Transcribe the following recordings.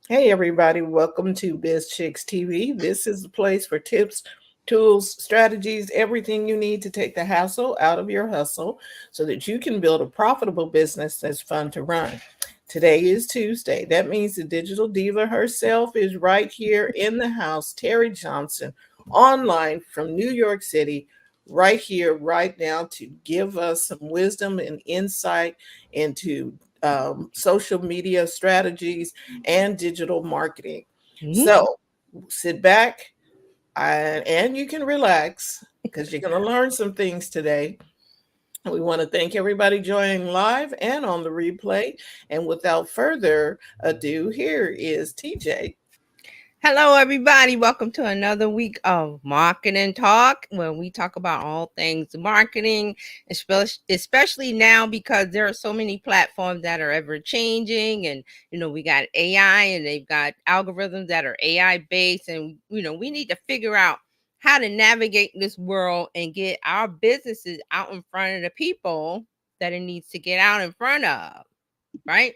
Hey, everybody, welcome to Bizchicks TV. This is the place for tips, tools, strategies, everything you need to take the hassle out of your hustle so that you can build a profitable business that's fun to run. Today is Tuesday. That means the digital diva herself is right here in the house, Terry Johnson, online from New York City, right here, right now, to give us some wisdom and insight into social media strategies and digital marketing. Mhm. So sit back and you can relax because you're going to learn some things today. We want to thank everybody joining live and on the replay. And without further ado, here is TJ. Hello, everybody. Welcome to another week of Marketing Talk, where we talk about all things marketing, especially now because there are so many platforms that are ever changing. And, we got AI and they've got algorithms that are AI based. And, we need to figure out how to navigate this world and get our businesses out in front of the people that it needs to get out in front of, right?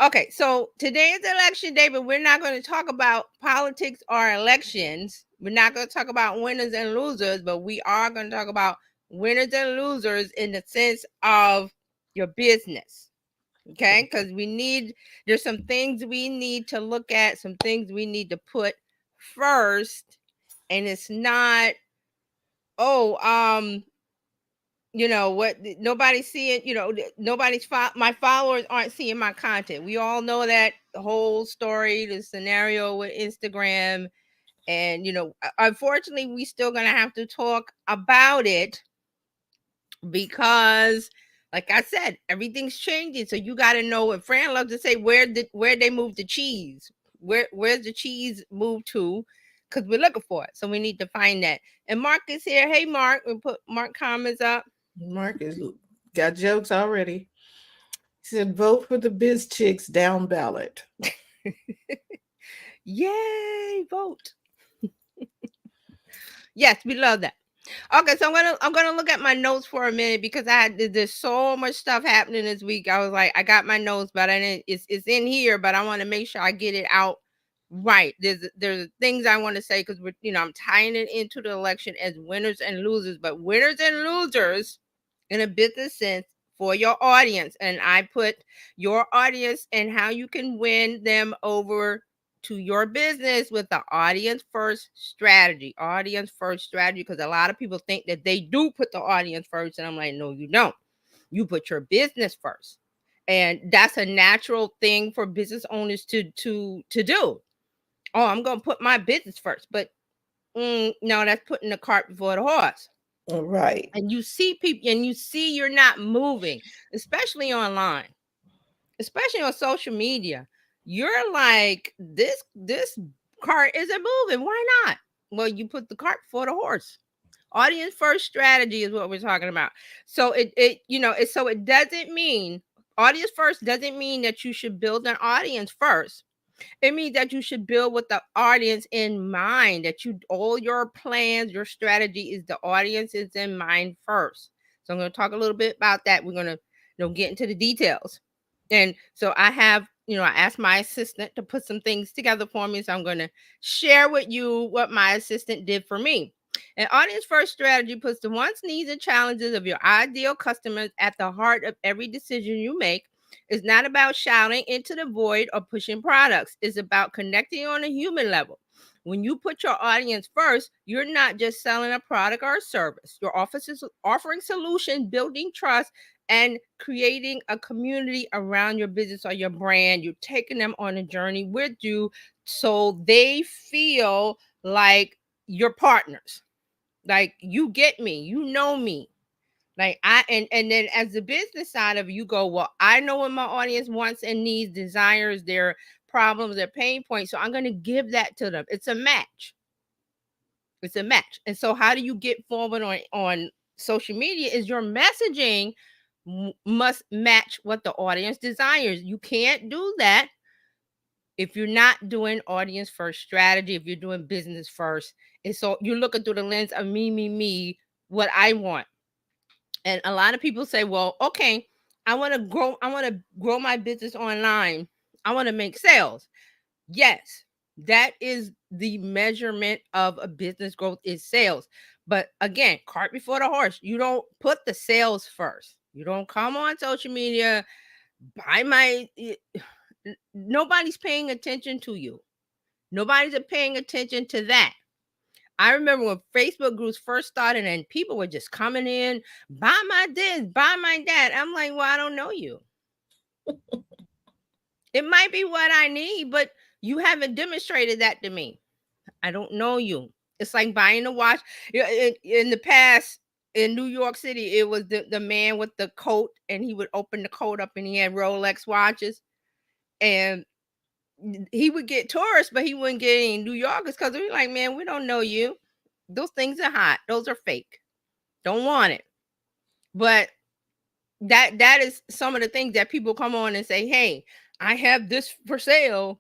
Okay, so today is election day, but we're not going to talk about politics or elections. We're not going to talk about winners and losers, but we are going to talk about winners and losers in the sense of your business. Okay, because there's some things we need to look at, some things we need to put first, and it's not, oh, what nobody's seeing, my followers aren't seeing my content. We all know that the whole story, the scenario with Instagram, and unfortunately we still gonna have to talk about it because, like I said, everything's changing. So you got to know. And Fran loves to say, where they move the cheese, where's the cheese moved to, because we're looking for it, so we need to find that. And Mark is here. Hey Mark, we put Mark comments up. Marcus got jokes already. He said, vote for the Biz Chicks down ballot. Yay, vote. Yes, we love that. Okay, so I'm gonna look at my notes for a minute because there's so much stuff happening this week. I was like, I got my notes, but I didn't. It's in here, but I want to make sure I get it out right. There's things I want to say because I'm tying it into the election as winners and losers, but winners and losers in a business sense for your audience. And I put your audience and how you can win them over to your business with the audience first strategy. Audience first strategy, because a lot of people think that they do put the audience first, and I'm like, no, you don't. You put your business first, and that's a natural thing for business owners to do. Oh, I'm gonna put my business first, but no, that's putting the cart before the horse. Right. And you see people, and you see you're not moving, especially online, especially on social media. You're like, this cart isn't moving. Why not? Well, you put the cart before the horse. Audience first strategy is what we're talking about. So it doesn't mean audience first doesn't mean that you should build an audience first. It means that you should build with the audience in mind, that you all your plans, your strategy is the audience is in mind first. So I'm going to talk a little bit about that. We're going to get into the details. And so I asked my assistant to put some things together for me. So I'm going to share with you what my assistant did for me. An audience first strategy puts the wants, needs, and challenges of your ideal customers at the heart of every decision you make. It's not about shouting into the void or pushing products. It's about connecting on a human level. When you put your audience first, you're not just selling a product or a service. Your office is offering solutions, building trust, and creating a community around your business or your brand. You're taking them on a journey with you so they feel like you're partners. Like, you get me, you know me. Like, and then as the business side of you go, well, I know what my audience wants and needs, desires, their problems, their pain points. So I'm gonna give that to them. It's a match. It's a match. And so how do you get forward on social media is your messaging must match what the audience desires. You can't do that if you're not doing audience first strategy, if you're doing business first. And so you're looking through the lens of me, what I want. And a lot of people say, well, okay, I want to grow my business online. I want to make sales. Yes, that is the measurement of a business growth is sales. But again, cart before the horse. You don't put the sales first. You don't come on social media, buy my nobody's paying attention to you. Nobody's paying attention to that. I remember when Facebook groups first started and people were just coming in, buy my this, buy my that. I'm like, well, I don't know you. It might be what I need, but you haven't demonstrated that to me. I don't know you. It's like buying a watch. In the past, in New York City, it was the man with the coat, and he would open the coat up and he had Rolex watches. And he would get tourists, but he wouldn't get any New Yorkers because they're like, man, we don't know you. Those things are hot. Those are fake. Don't want it. But that is some of the things that people come on and say, hey, I have this for sale.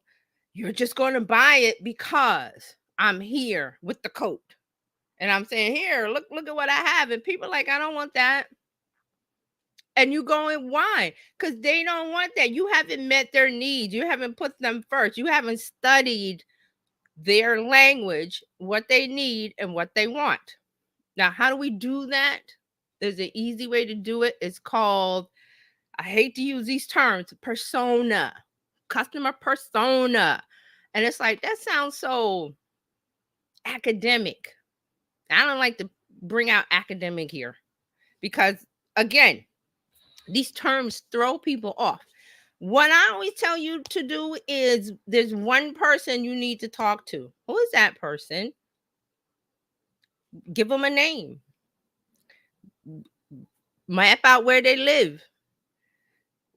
You're just going to buy it because I'm here with the coat. And I'm saying, here, look at what I have. And people are like, I don't want that. And you going, why? Because they don't want that. You haven't met their needs. You haven't put them first. You haven't studied their language, what they need and what they want. Now, how do we do that? There's an easy way to do it. It's called, I hate to use these terms, persona, customer persona. And it's like, that sounds so academic. I don't like to bring out academic here because, again, these terms throw people off. What I always tell you to do is there's one person you need to talk to. Who is that person? Give them a name. Map out where they live.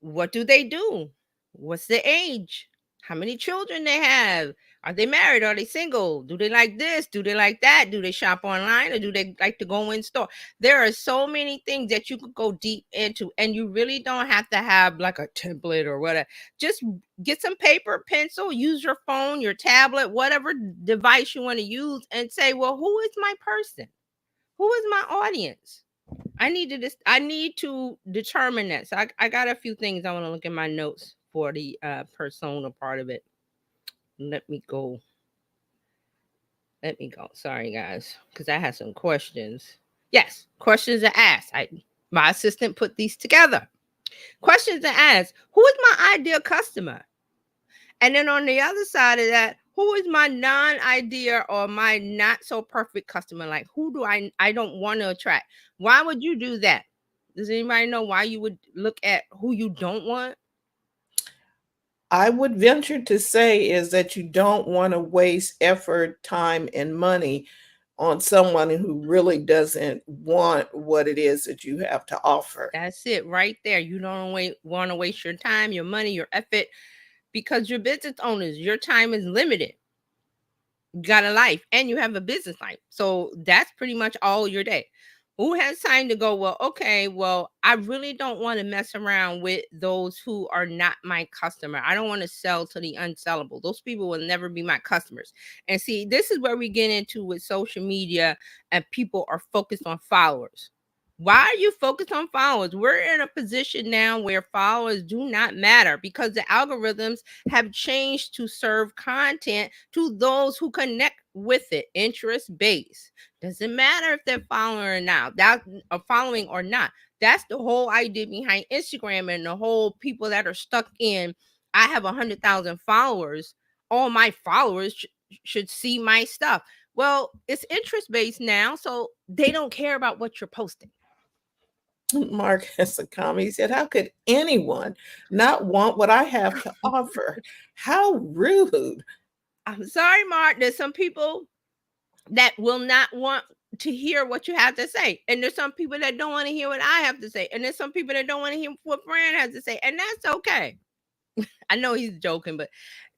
What do they do? What's the age? How many children they have? Are they married? Are they single? Do they like this? Do they like that? Do they shop online or do they like to go in store? There are so many things that you could go deep into, and you really don't have to have like a template or whatever. Just get some paper, pencil, use your phone, your tablet, whatever device you want to use, and say, well, who is my person? Who is my audience? I need to determine that. So I got a few things I want to look in my notes for the persona part of it. Let me go. Let me go. Sorry guys, because I had some questions. Yes, questions to ask. My assistant put these together. Questions to ask. Who is my ideal customer? And then on the other side of that, who is my non-idea or my not so perfect customer? Like who do I don't want to attract? Why would you do that? Does anybody know why you would look at who you don't want? I would venture to say is that you don't want to waste effort, time, and money on someone who really doesn't want what it is that you have to offer. That's it right there. You don't want to waste your time, your money, your effort because you're business owners. Your time is limited. You got a life and you have a business life. So that's pretty much all your day. Who has time to go, well, okay, well, I really don't want to mess around with those who are not my customer. I don't want to sell to the unsellable. Those people will never be my customers. And see, this is where we get into with social media and people are focused on followers. Why are you focused on followers? We're in a position now where followers do not matter because the algorithms have changed to serve content to those who connect with it, interest based. Doesn't matter if they're following or not. That are following or not. That's the whole idea behind Instagram and the whole people that are stuck in. I have 100,000 followers. All my followers should see my stuff. Well, it's interest based now, so they don't care about what you're posting. Mark has a comment. He said, how could anyone not want what I have to offer? How rude. I'm sorry, Mark. There's some people that will not want to hear what you have to say. And there's some people that don't want to hear what I have to say. And there's some people that don't want to hear what Fran has to say. And that's okay. I know he's joking, but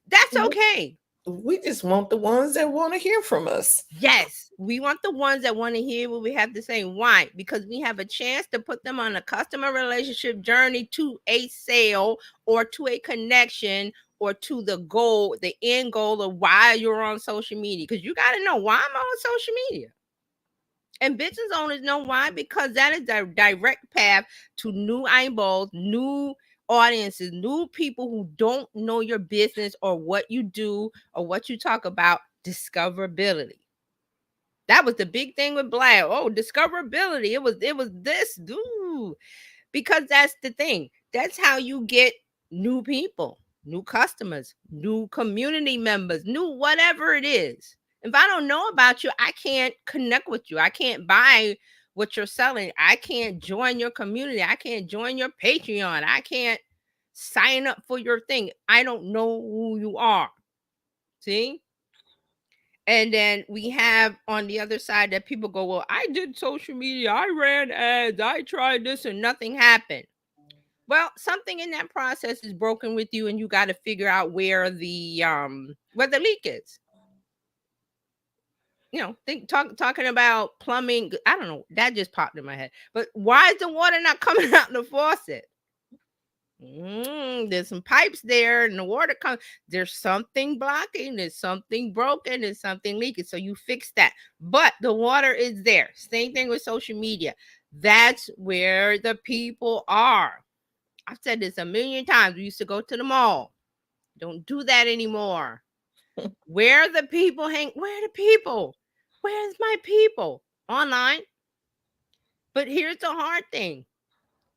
that's okay. We just want the ones that want to hear from us. Yes, we want the ones that want to hear what we have to say. Why? Because we have a chance to put them on a customer relationship journey to a sale or to a connection or to the goal, the end goal of why you're on social media. Because you got to know why I'm on social media. And business owners know why, because that is the direct path to new eyeballs, new audiences, new people who don't know your business or what you do or what you talk about. Discoverability. That was the big thing with Black. Oh, discoverability. It was this, dude. Because that's the thing. That's how you get new people, new customers, new community members, new whatever it is. If I don't know about you, I can't connect with you. I can't buy what you're selling. I can't join your community. I can't join your Patreon. I can't sign up for your thing. I don't know who you are. See? And then we have on the other side that people go, well, I did social media, I ran ads, I tried this and nothing happened. Well, something in that process is broken with you, and you got to figure out where the leak is. Talking about plumbing. I don't know. That just popped in my head. But why is the water not coming out the faucet? There's some pipes there, and the water comes. There's something blocking. There's something broken. There's something leaking. So you fix that. But the water is there. Same thing with social media. That's where the people are. I've said this a million times. We used to go to the mall. Don't do that anymore. Where the people hang? Where the people? Where's my people? Online. But here's the hard thing.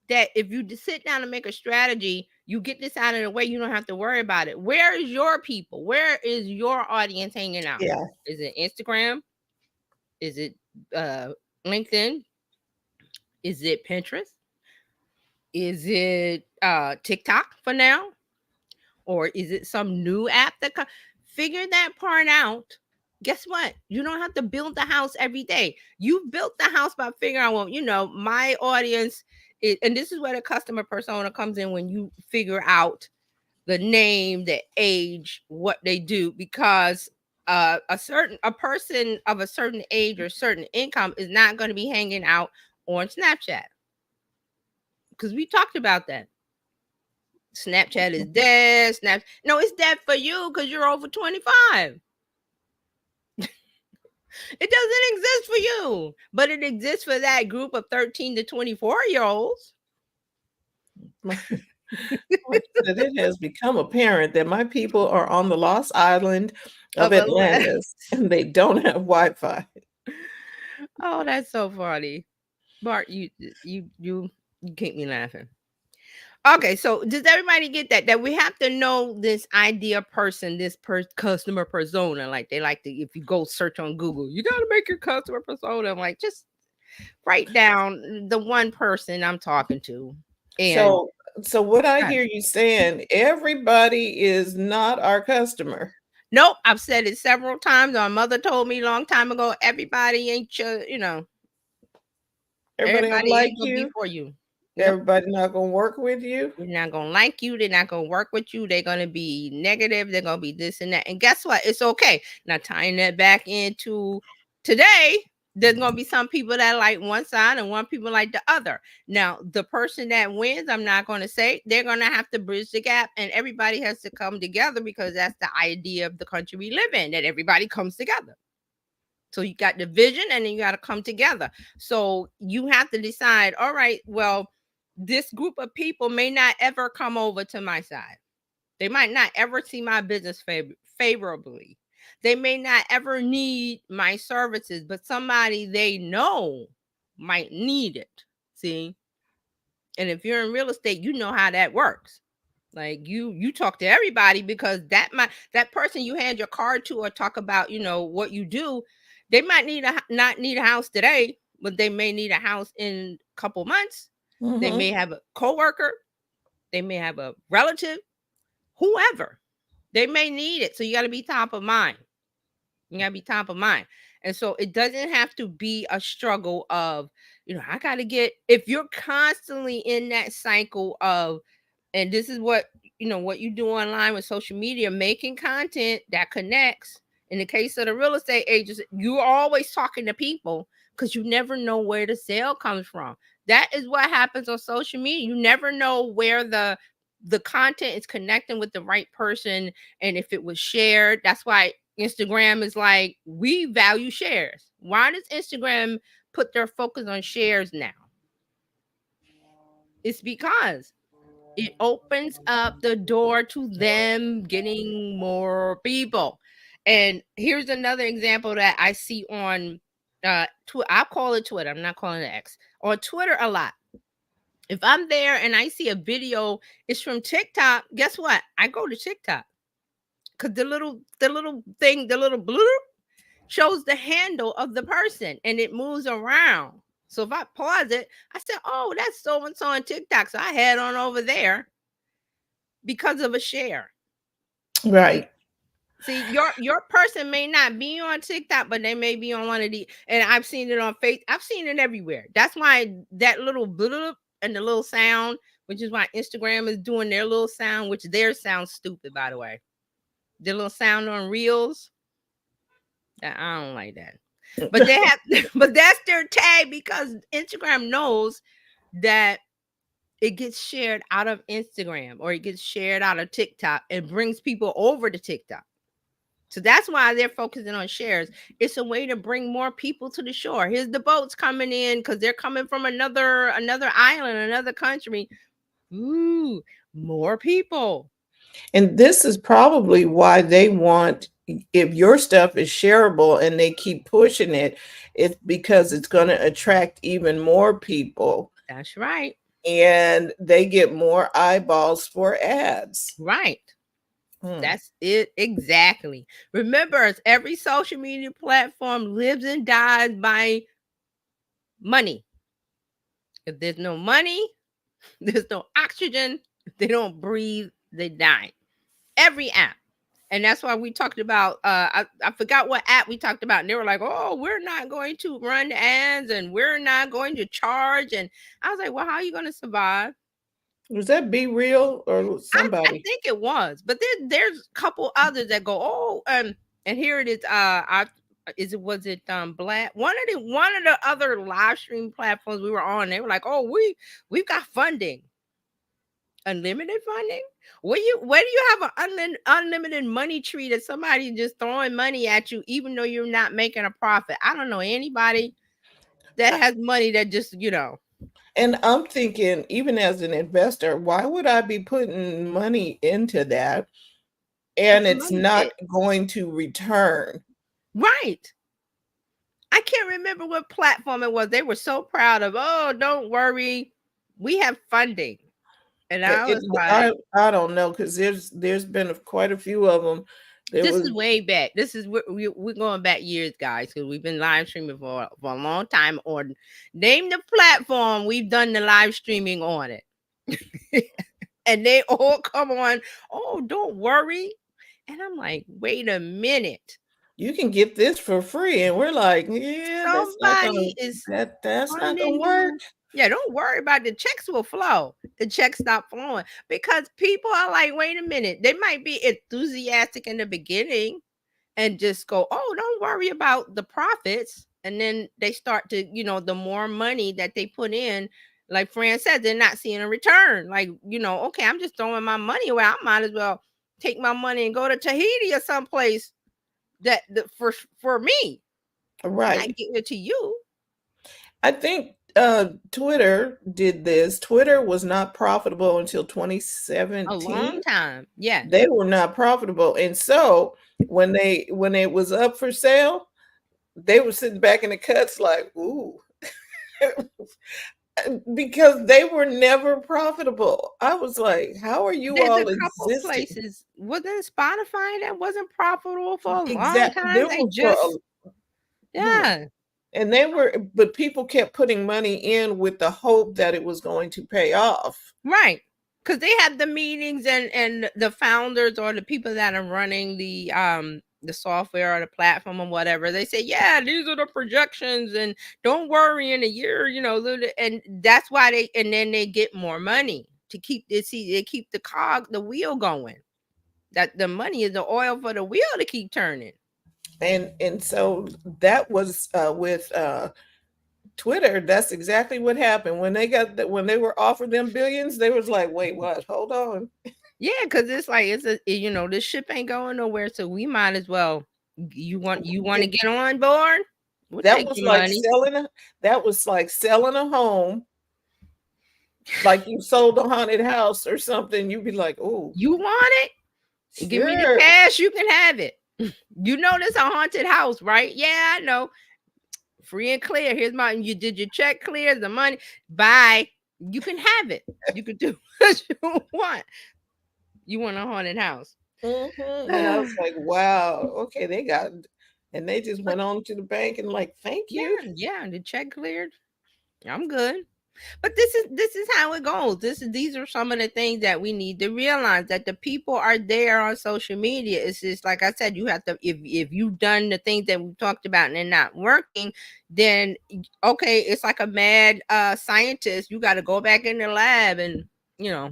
That if you just sit down and make a strategy, you get this out of the way, you don't have to worry about it. Where is your people? Where is your audience hanging out? Yeah. Is it Instagram? Is it LinkedIn? Is it Pinterest? Is it TikTok for now? Or is it some new app figure that part out? Guess what? You don't have to build the house every day. You built the house by figuring out, well, my audience is, and this is where the customer persona comes in when you figure out the name, the age, what they do, because a person of a certain age or certain income is not going to be hanging out on Snapchat. Because we talked about that. Snapchat is dead. No, it's dead for you because you're over 25. It doesn't exist for you, but it exists for that group of 13 to 24-year-olds. It has become apparent that my people are on the lost island of Atlantis and they don't have Wi-Fi. Oh, that's so funny. Bart, you keep me laughing. Okay, so does everybody get that we have to know this idea person, this customer persona? Like they like to, if you go search on Google, you got to make your customer persona. I'm like, just write down the one person I'm talking to. And so what I hear you saying, everybody is not our customer. Nope, I've said it several times. My mother told me a long time ago, everybody ain't everybody like ain't gonna you. be for you. Everybody not gonna work with you. They're not gonna like you. They're not gonna work with you. They're gonna be negative. They're gonna be this and that. And guess what? It's okay. Now tying that back into today, there's gonna be some people that like one side and one people like the other. Now, the person that wins, I'm not gonna say, they're gonna have to bridge the gap, and everybody has to come together because that's the idea of the country we live in, that everybody comes together. So you got the vision and then you got to come together. So you have to decide, all right, well, this group of people may not ever come over to my side. They might not ever see my business favorably. They may not ever need my services, but somebody they know might need it. See? And if you're in real estate, you know how that works. Like you talk to everybody because that person you hand your card to or talk about, what you do, they might not need a house today, but they may need a house in a couple months. Mm-hmm. They may have a coworker, they may have a relative, whoever. They may need it. So you got to be top of mind. You got to be top of mind. And so it doesn't have to be a struggle of, I got to get, if you're constantly in that cycle of, and this is what you do online with social media, making content that connects. In the case of the real estate agents, you're always talking to people because you never know where the sale comes from. That is what happens on social media. You never know where the content is connecting with the right person, and if it was shared. That's why Instagram is like, we value shares. Why does Instagram put their focus on shares now? It's because It opens up the door to them getting more people. And here's another example that I see on I call it Twitter. I'm not calling it X. On Twitter a lot. If I'm there and I see a video, it's from TikTok. Guess what? I go to TikTok because the little thing, the little blue shows the handle of the person and it moves around. So if I pause it, I said, "Oh, that's so and so on TikTok." So I head on over there because of a share. Right. See, your person may not be on TikTok, but they may be on one of the. And I've seen it on Facebook. I've seen it everywhere. That's why that little bloop and the little sound, which is why Instagram is doing their little sound, which theirs sounds stupid, by the way. The little sound on Reels, I don't like that. But they have, but that's their tag because Instagram knows that it gets shared out of Instagram or it gets shared out of TikTok and brings people over to TikTok. So that's why they're focusing on shares. It's a way to bring more people to the shore. Here's the boats coming in because they're coming from another island, another country. Ooh, more people. And this is probably why they want, if your stuff is shareable and they keep pushing it, it's because it's going to attract even more people That's right. and they get more eyeballs for ads. Right. Hmm. That's it exactly. Remember, every social media platform lives and dies by money. If there's no money, there's no oxygen. If they don't breathe, they die. Every app. And that's why we talked about I forgot what app we talked about. And they were like, "Oh, we're not going to run ads and we're not going to charge." And I was like, "Well, how are you going to survive?" Was that Be Real or I somebody? think it was, but there's a couple others that go, "Oh, and here it is. I is it was it Black one of the other live stream platforms we were on. They were like, "Oh, we've got funding, unlimited funding. Where do you have an unlimited money tree that somebody just throwing money at you, even though you're not making a profit? I don't know anybody that I- has money that just. And I'm thinking, even as an investor, why would I be putting money into that and It's a it's money not pit, going to return? right? I can't remember what platform it was. They were so proud of, oh, don't worry, we have funding. And I It, was I like, I don't know because there's been quite a few of them. There this was is way back. This is we're going back years, guys, because we've been live streaming for a long time. Or name the platform we've done the live streaming on it. And they all come on, oh, don't worry. And I'm like, wait a minute. you can get this for free, and we're like, yeah, Somebody is that's not gonna funding work. you. Yeah, don't worry about the checks will flow. The checks stop flowing because people are like, wait a minute. They might be enthusiastic in the beginning and just go, oh, don't worry about the profits. And then they start to, the more money that they put in, like Fran said, they're not seeing a return. Like, okay, I'm just throwing my money away. I might as well take my money and go to Tahiti or someplace for me, not Right. giving it to you. I think Twitter did this. Twitter was not profitable until A 2017. long time. Yes. They were not profitable. And so when it was up for sale, they were sitting back in the cuts like, ooh, because they were never profitable. I was like, how are you There's a all couple existing? places. Wasn't Spotify that wasn't profitable for a long Exactly. time? There They were for just, a, yeah, and they were, but people kept putting money in with the hope that it was going to pay off. right. Because they have the meetings and the founders or the people that are running the software or the platform or whatever. They say, yeah, these are the projections, and don't worry, in a year, and that's why and then they get more money to keep they keep the wheel going. That the money is the oil for the wheel to keep turning. And so that was with Twitter. That's exactly what happened when they got that, when they were offered them billions. They was like, wait, what? Hold on. Yeah, because it's like this ship ain't going nowhere, so we might as well. You want to It, get on board? We'll that take was your like money. selling a, that was like selling a home Like you sold a haunted house or something, you'd be like, oh, You want it? Give me the sure. cash, you can have it. You know this a haunted house, right? Yeah, I know. Free and clear. Here's my, you did your check clear, the money. Bye. You can have it. You can do what you want. You want a haunted house. And I was like, wow, okay, they got, and they just But went on to the bank and like, thank yeah, you. yeah, the check cleared. I'm good. But this is how it goes. These are some of the things that we need to realize, that the people are there on social media. It's just like I said, you have to, if you've done the things that we talked about and they're not working, then okay, it's like a mad scientist. You got to go back in the lab and, you know,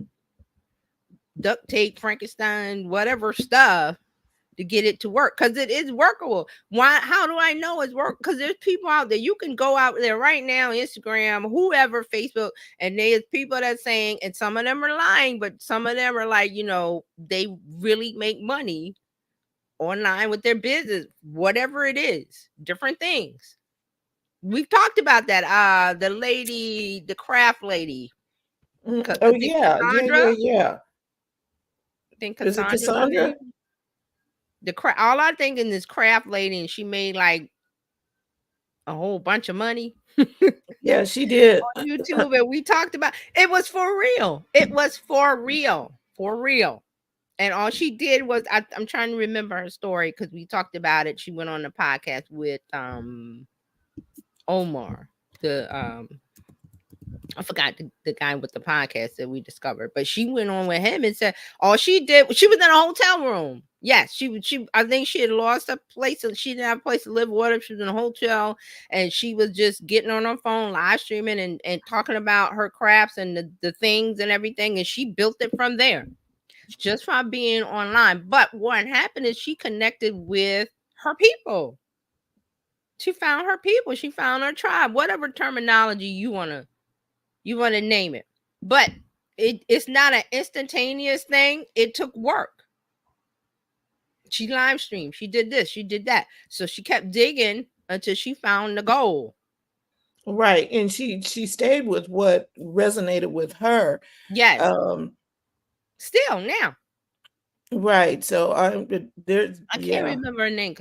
duct tape, Frankenstein, whatever stuff to get it to work, because it is workable. Why? How do I know it's work? Because there's people out there. You can go out there right now, Instagram, whoever, Facebook, and there's people that saying, and some of them are lying, but some of them are like, they really make money online with their business, whatever it is, different things. We've talked about that. The lady, the craft lady, Oh I think yeah, yeah, Cassandra. yeah, I yeah. think Is it Cassandra's her Cassandra? name. All I think in this craft lady, and she made like a whole bunch of money Yeah, she did. on YouTube, and we talked about it. Was for real. It was for real, for real. And all she did was, I'm trying to remember her story because we talked about it. She went on the podcast with Omar, the I forgot the guy with the podcast that we discovered, but she went on with him and said all she did, she was in a hotel room. Yes, she I think she had lost a place, and she didn't have a place to live. Whatever, she was in a hotel, and she was just getting on her phone, live streaming, and talking about her crafts and the things and everything, and she built it from there, just from being online. But what happened is she connected with her people. She found her people. She found her tribe. Whatever terminology you want to name it. But it's not an instantaneous thing. It took work. She live streamed. She did this. She did that. So she kept digging until she found the goal. Right. And she stayed with what resonated with her. Yes. Um, Still now. right. So there's I can't yeah. remember her name.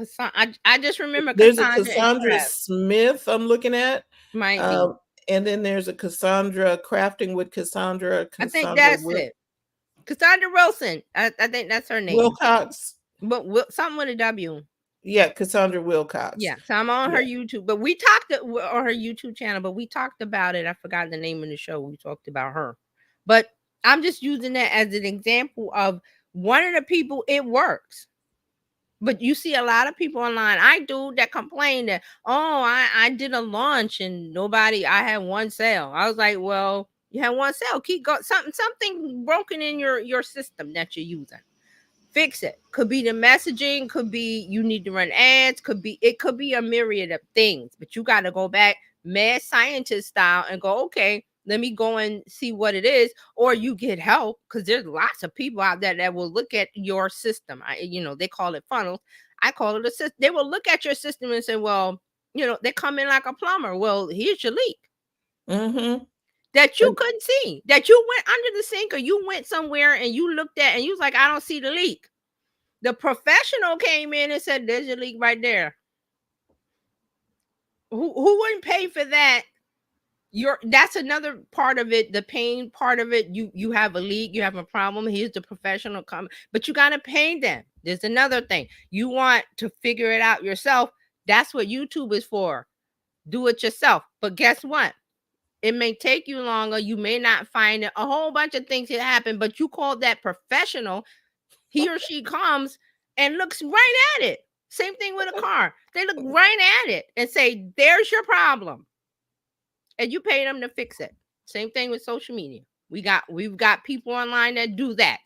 I just remember There's a Cassandra and Cassandra Crab. Smith I'm looking at. Might be. Um, and then there's a Cassandra Crafting with Cassandra, I think Cassandra that's it. Cassandra Wilson. I think that's her name. Wilcox. But something with a W. Yeah, Cassandra Wilcox. Yeah, so I'm on her Yeah. YouTube, but we talked on her YouTube channel, but we talked about it. I forgot the name of the show. We talked about her, but I'm just using that as an example of one of the people. It works, but you see a lot of people online. I do that complain that, oh, I did a launch and nobody. I had one sale. I was like, well, you had one sale. Keep going. Something broken in your system that you're using. Fix it. Could be the messaging, could be you need to run ads, could be a myriad of things, but you got to go back mad scientist style and go, okay, let me go and see what it is, or you get help, because there's lots of people out there that will look at your system. They call it funnels. I call it a system. They will look at your system and say, well, they come in like a plumber. Well, here's your leak Mm-hmm. that you couldn't see, that you went under the sink, or you went somewhere and you looked at and you was like, I don't see the leak. The professional came in and said, there's your leak right there. Who wouldn't pay for that? That's another part of it, the pain part of it. You have a leak, you have a problem. Here's the professional come, but you gotta pay them. There's another thing. You want to figure it out yourself. That's what YouTube is for. Do it yourself. But guess what? It may take you longer. You may not find it. A whole bunch of things that happen, but you call that professional. He or she comes and looks right at it. Same thing with a car. They look right at it and say, there's your problem. And you pay them to fix it. Same thing with social media. We've got people online that do that.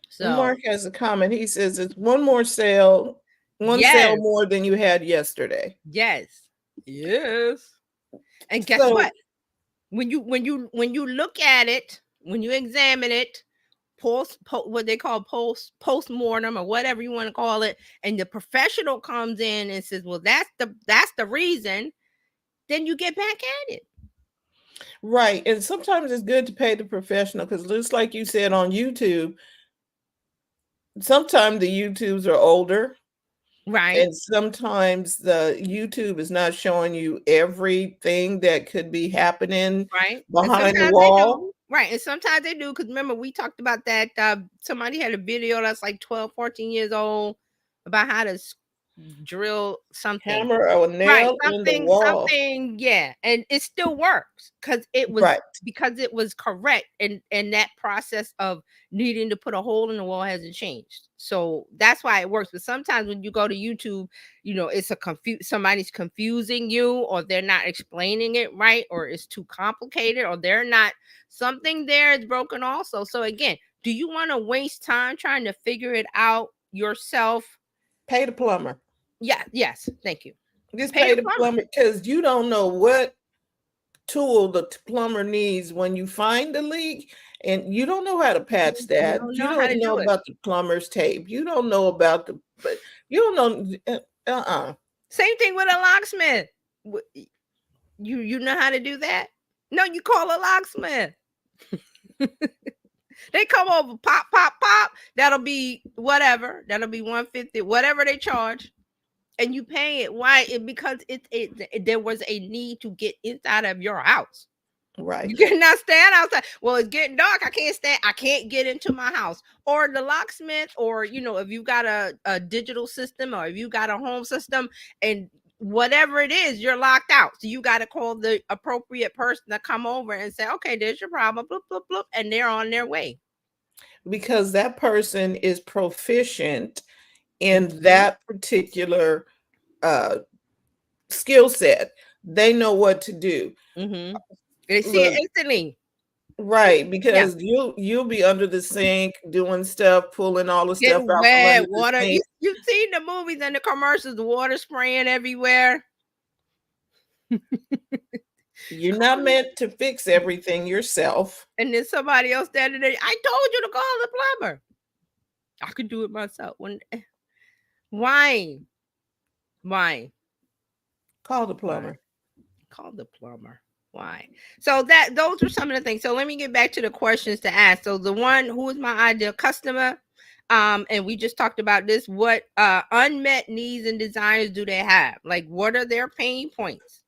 So Mark has a comment. He says it's one more sale, one sale yes, more than you had yesterday. yes, yes. And guess So what? When you look at it, when you examine it, what they call post-mortem or whatever you want to call it, and the professional comes in and says, well, that's the reason, then you get back at it. Right. And sometimes it's good to pay the professional because just like you said on YouTube, sometimes the YouTubes are older Right. and sometimes the YouTube is not showing you everything that could be happening Right. And behind the sometimes they wall. do. Right. And sometimes they do. Because remember, we talked about that. Somebody had a video that's like 12, 14 years old about how to drill something. Hammer a Right, nail in the wall. something, yeah, and it still works Right. because it was correct, and that process of needing to put a hole in the wall hasn't changed. So that's why it works. But sometimes when you go to YouTube, it's somebody's confusing you, or they're not explaining it right, or it's too complicated, or they're not something there is broken also. So again, do you want to waste time trying to figure it out yourself? Pay the plumber. Yeah, yes, thank you. Just Pay pay the the plumber. plumber because you don't know what tool the plumber needs when you find the leak and you don't know how to patch You that. don't You know how to don't know do it. about the plumber's tape. You don't know about the but you don't know uh-uh. Same thing with a locksmith. You know how to do that? No, you call a locksmith. They come over, pop, pop, pop. That'll be whatever. That'll be 150, whatever they charge. And you pay it. Why? Because there was a need to get inside of your house. Right. You cannot stand outside. Well, it's getting dark. I can't stand. I can't get into my house. Or the locksmith, or if you got a digital system, or if you got a home system, and whatever it is, you're locked out. So you got to call the appropriate person to come over and say, "Okay, there's your problem." Bloop, bloop, bloop, and they're on their way. Because that person is proficient in Mhm, that particular uh skill set. They know what to do. mhm. They see it Look, instantly. right, Yeah. because you'll be under the sink doing stuff, pulling all the stuff Getting out from under wet, the water. sink. You've seen the movies and the commercials, the water spraying everywhere. You're not meant to fix everything yourself. And then somebody else standing there. I told you to call the plumber. I could do it myself. Why? Why? Call the Why? plumber. Call the plumber. Why? So those are some of the things. So let me get back to the questions to ask. So the one, who is my ideal customer? And we just talked about this. What unmet needs and desires do they have? Like, what are their pain points?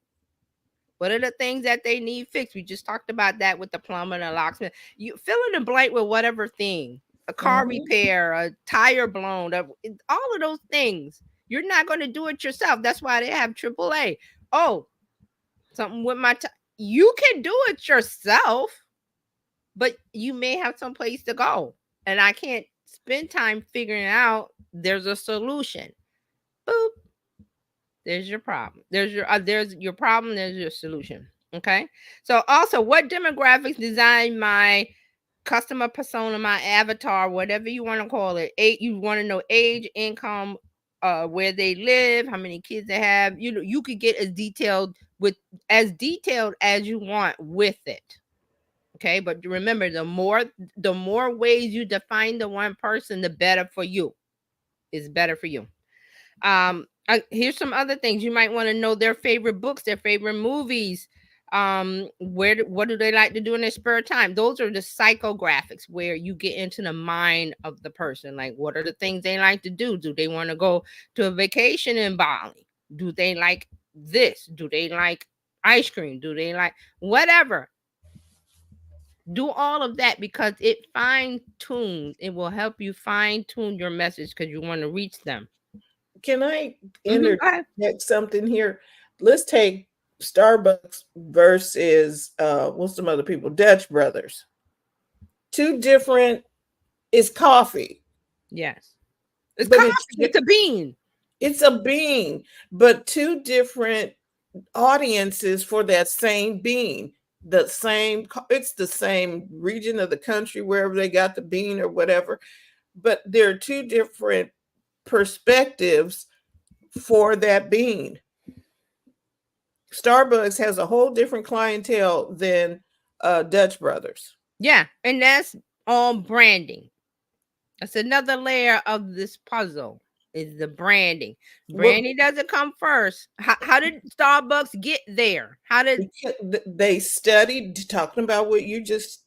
What are the things that they need fixed? We just talked about that with the plumber and the locksmith. You fill in the blank with whatever thing, a car Mhm. repair, a tire blown, all of those things. You're not going to do it yourself. That's why they have AAA. Oh, something with you can do it yourself, but you may have some place to go. And I can't spend time figuring out there's a solution. Boop. There's your problem. There's your problem. There's your solution. Okay. So also, what demographics design my customer persona, my avatar, whatever you want to call it? You want to know age, income, where they live, how many kids they have. You could get as detailed as you want with it. Okay, but remember, the more ways you define the one person, the better for you. It's better for you. Here's some other things you might want to know: their favorite books, their favorite movies, what do they like to do in their spare time. Those are the psychographics, where you get into the mind of the person. Like, what are the things they like to do they want to go to a vacation in Bali? Do they like this? Do they like ice cream? Do they like whatever? Do all of that, because it will help you fine tune your message, because you want to reach them. Can I Go ahead. interject something here? Let's take Starbucks versus what's some other people? Dutch Brothers. Two different. It's coffee, Yes. It's but coffee. It's a bean. it's a bean, but two different audiences for that same bean. It's the same region of the country wherever they got the bean or whatever, but there are two different perspectives for that bean. Starbucks has a whole different clientele than Dutch Brothers. Yeah. And that's all branding. That's another layer of this puzzle. is the branding. Well, Branding doesn't come first. How did Starbucks get there? How did they studied, talking about what you just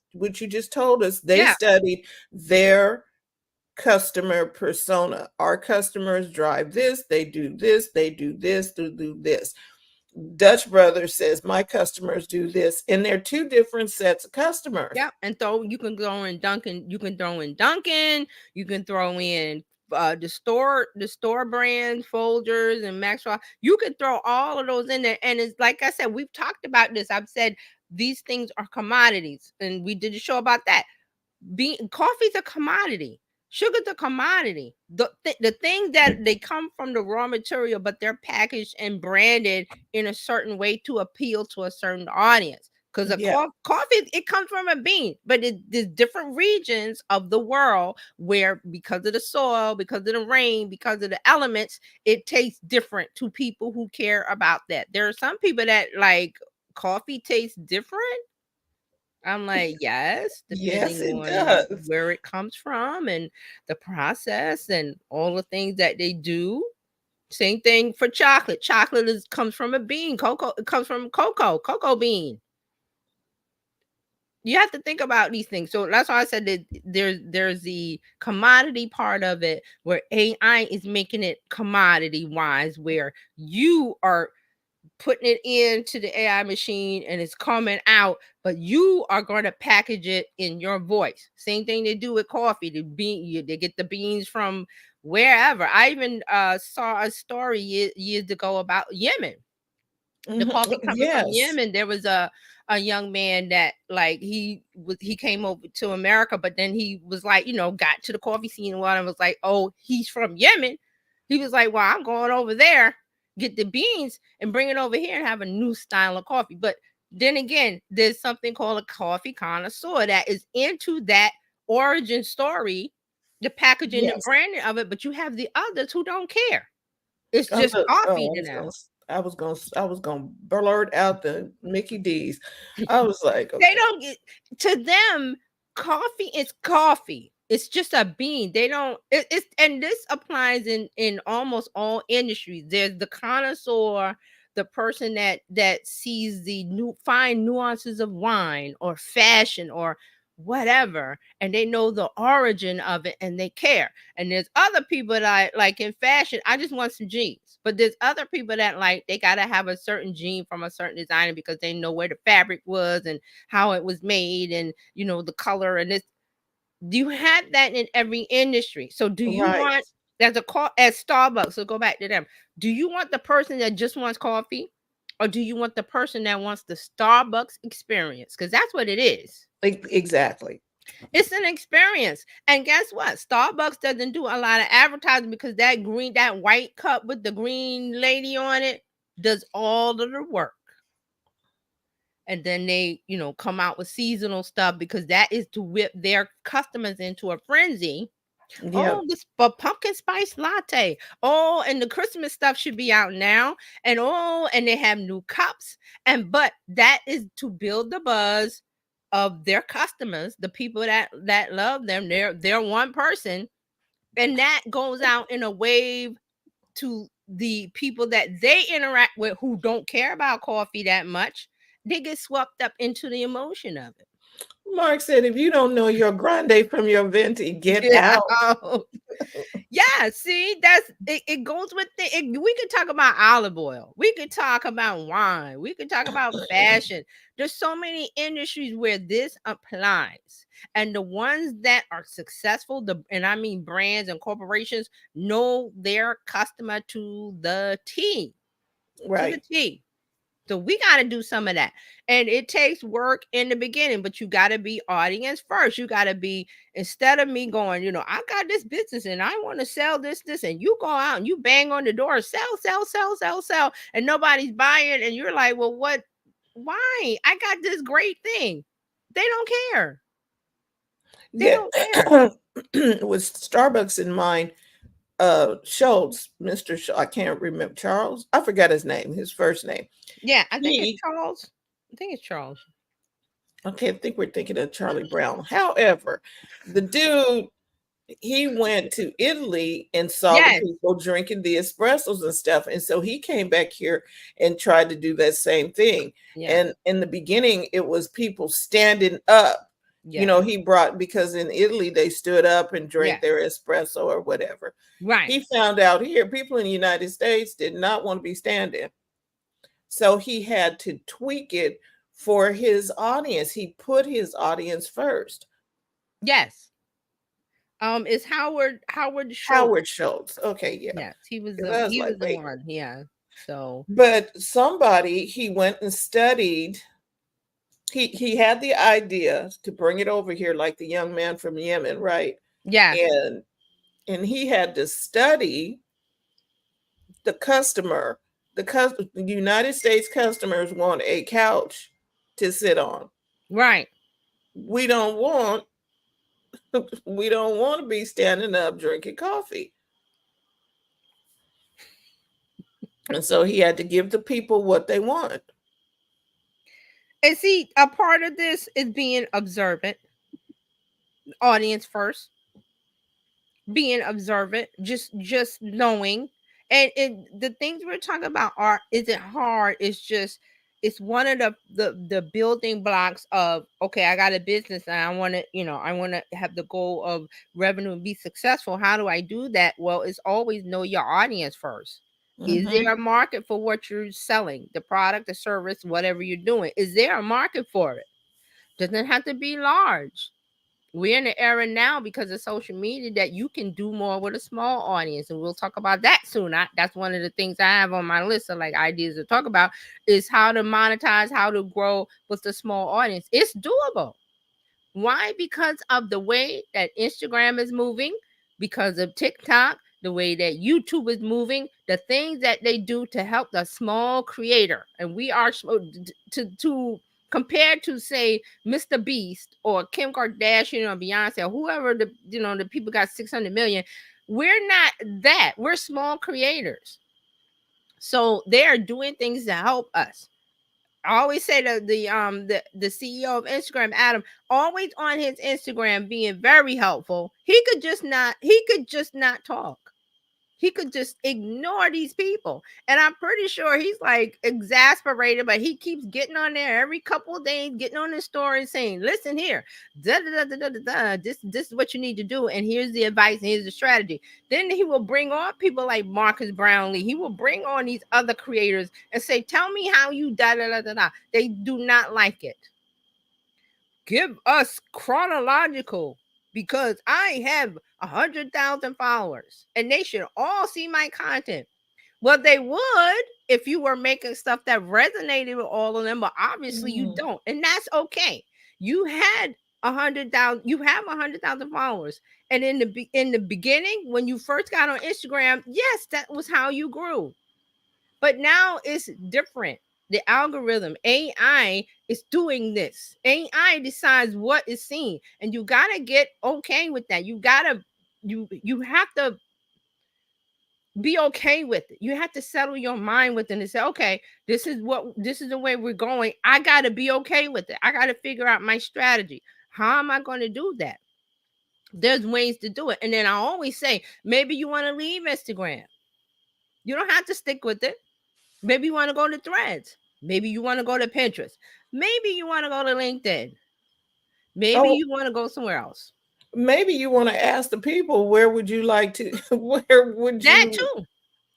told us. They yeah, studied their customer persona. Our customers drive this, they do this, they do this, they do this. Dutch Brothers says my customers do this, and they're two different sets of customers. yeah, and throw you can throw in Dunkin', you can throw in Dunkin', you can throw in the store brand Folgers and Maxwell. You can throw all of those in there, and it's like I said, we've talked about this. I've said these things are commodities, and we did a show about that. Coffee's a commodity. Sugar's a commodity. The thing that they come from the raw material, but they're packaged and branded in a certain way to appeal to a certain audience. Because a Yeah, coffee, it comes from a bean, but there's different regions of the world where, because of the soil, because of the rain, because of the elements, it tastes different to people who care about that. There are some people that like coffee tastes different. I'm like, yes, yes, depending it on does. where it comes from and the process and all the things that they do. Same thing for chocolate. Chocolate comes from a bean. Cocoa, it comes from cocoa bean. You have to think about these things. So that's why I said that there's the commodity part of it where AI is making it commodity wise, where you are putting it into the AI machine and it's coming out, but you are going to package it in your voice. Same thing they do with coffee. They get the beans from wherever. I even saw a story years ago about Yemen. The Mhm. coffee coming from Yes. Yemen. There was a young man that like he came over to America, but then he was like, got to the coffee scene and one was like, oh, he's from Yemen. He was like, well, I'm going over there, get the beans and bring it over here and have a new style of coffee. But then again, there's something called a coffee connoisseur that is into that origin story, the packaging, the Yes. branding of it, but you have the others who don't care. It's Oh, just coffee I to was them. I was gonna blurt out the Mickey D's. I was like, They okay. don't get to them, coffee is coffee. It's just a bean. They don't it's and this applies in almost all industries. There's the connoisseur, the person that sees the new fine nuances of wine or fashion or whatever, and they know the origin of it and they care. And there's other people that like in fashion, I just want some jeans. But there's other people that like they gotta have a certain jean from a certain designer because they know where the fabric was and how it was made and the color and this. Do you have that in every industry? So do you Right. want as a call at Starbucks, so go back to them. Do you want the person that just wants coffee? Or do you want the person that wants the Starbucks experience? Because that's what it is. Exactly. It's an experience. And guess what? Starbucks doesn't do a lot of advertising because that white cup with the green lady on it does all of the work. And then they, come out with seasonal stuff because that is to whip their customers into a frenzy. Yeah. Oh, this pumpkin spice latte. Oh, and the Christmas stuff should be out now. And and they have new cups. But that is to build the buzz of their customers, the people that love them. They're one person, and that goes out in a wave to the people that they interact with who don't care about coffee that much. They get swept up into the emotion of it. Mark said, if you don't know your grande from your venti, get Yeah. out. Yeah, see, it goes with we could talk about olive oil. We could talk about wine. We could talk about fashion. There's so many industries where this applies. And the ones that are successful, and I mean brands and corporations, know their customer to the T. To the Right. T. So we got to do some of that. And it takes work in the beginning, but you got to be audience first. You got to be, instead of me going, I got this business and I want to sell this, and you go out and you bang on the door, sell, sell, sell, sell, sell, and nobody's buying. And you're like, well, what? Why? I got this great thing. They don't care. They Yeah. don't care. With Starbucks in mind, Schultz, Mr. I can't remember Charles. I forgot his name, his first name. Yeah, I think it's He, Charles. I think it's Charles. I can't think we're thinking of Charlie Brown. However, the dude he went to Italy and saw the Yes, people drinking the espressos and stuff. And so he came back here and tried to do that same thing. yes, And in the beginning, it was people standing up. You yes, know, he brought, because in Italy they stood up and drank yes. their espresso or whatever. Right. He found out here people in the United States did not want to be standing. So he had to tweak it for his audience. He put his audience first. Yes. It's Howard Schultz. Howard Schultz. Okay, yeah. Yes, he was 'Cause the I was he like, was the wait. one. Yeah. So But somebody, he went and studied. He had the idea to bring it over here, like the young man from Yemen, right? yes, And he had to study the customer. The United States customers want a couch to sit on. right. We don't want we don't want to be standing up drinking coffee. And so he had to give the people what they want. And see, a part of this is being observant, audience first, being observant, just knowing. And the things we're talking about are isn't hard. It's just it's one of the building blocks of okay, I got a business and I want to, I want to have the goal of revenue and be successful. How do I do that? Well, it's always know your audience first. Is Hmm. there a market for what you're selling, the product, the service, whatever you're doing? Is there a market for it? Doesn't have to be large. We're in an era now because of social media that you can do more with a small audience, and we'll talk about that soon. That's one of the things I have on my list of like ideas to talk about is how to monetize, how to grow with a small audience. It's doable. Why? Because of the way that Instagram is moving, because of TikTok, the way that YouTube is moving, the things that they do to help the small creator. And we are to compared to say Mr. Beast or Kim Kardashian or Beyonce or whoever the people got 600 million. We're not that. We're small creators. So they are doing things to help us. I always say the CEO of Instagram, Adam, always on his Instagram being very helpful. He could just not talk. He could just ignore these people. And I'm pretty sure he's like exasperated, but he keeps getting on there every couple of days, getting on his story saying, listen here, da, da, da, da, da, da, da, this is what you need to do. And here's the advice and here's the strategy. Then he will bring on people like Marcus Brownlee. He will bring on these other creators and say, tell me how you da da da da da. They do not like it. Give us chronological because I have 100,000 followers and they should all see my content. Well, they would if you were making stuff that resonated with all of them, but obviously you Mm. don't, and that's okay. You had 100,000. You have 100,000 followers, and in the beginning, when you first got on Instagram, yes, that was how you grew. But now it's different. The algorithm, AI, is doing this. AI decides what is seen, and you gotta get okay with that. You have to be okay with it. You have to settle your mind with it and say, okay, this is the way we're going. I gotta be okay with it. I gotta figure out my strategy. How am I going to do that? There's ways to do it. And then I always say, maybe you want to leave Instagram. You don't have to stick with it. Maybe you want to go to Threads. Maybe you want to go to Pinterest. Maybe you want to go to LinkedIn. Maybe Oh, you want to go somewhere else. maybe you want to ask the people, where would you like to where would That you too.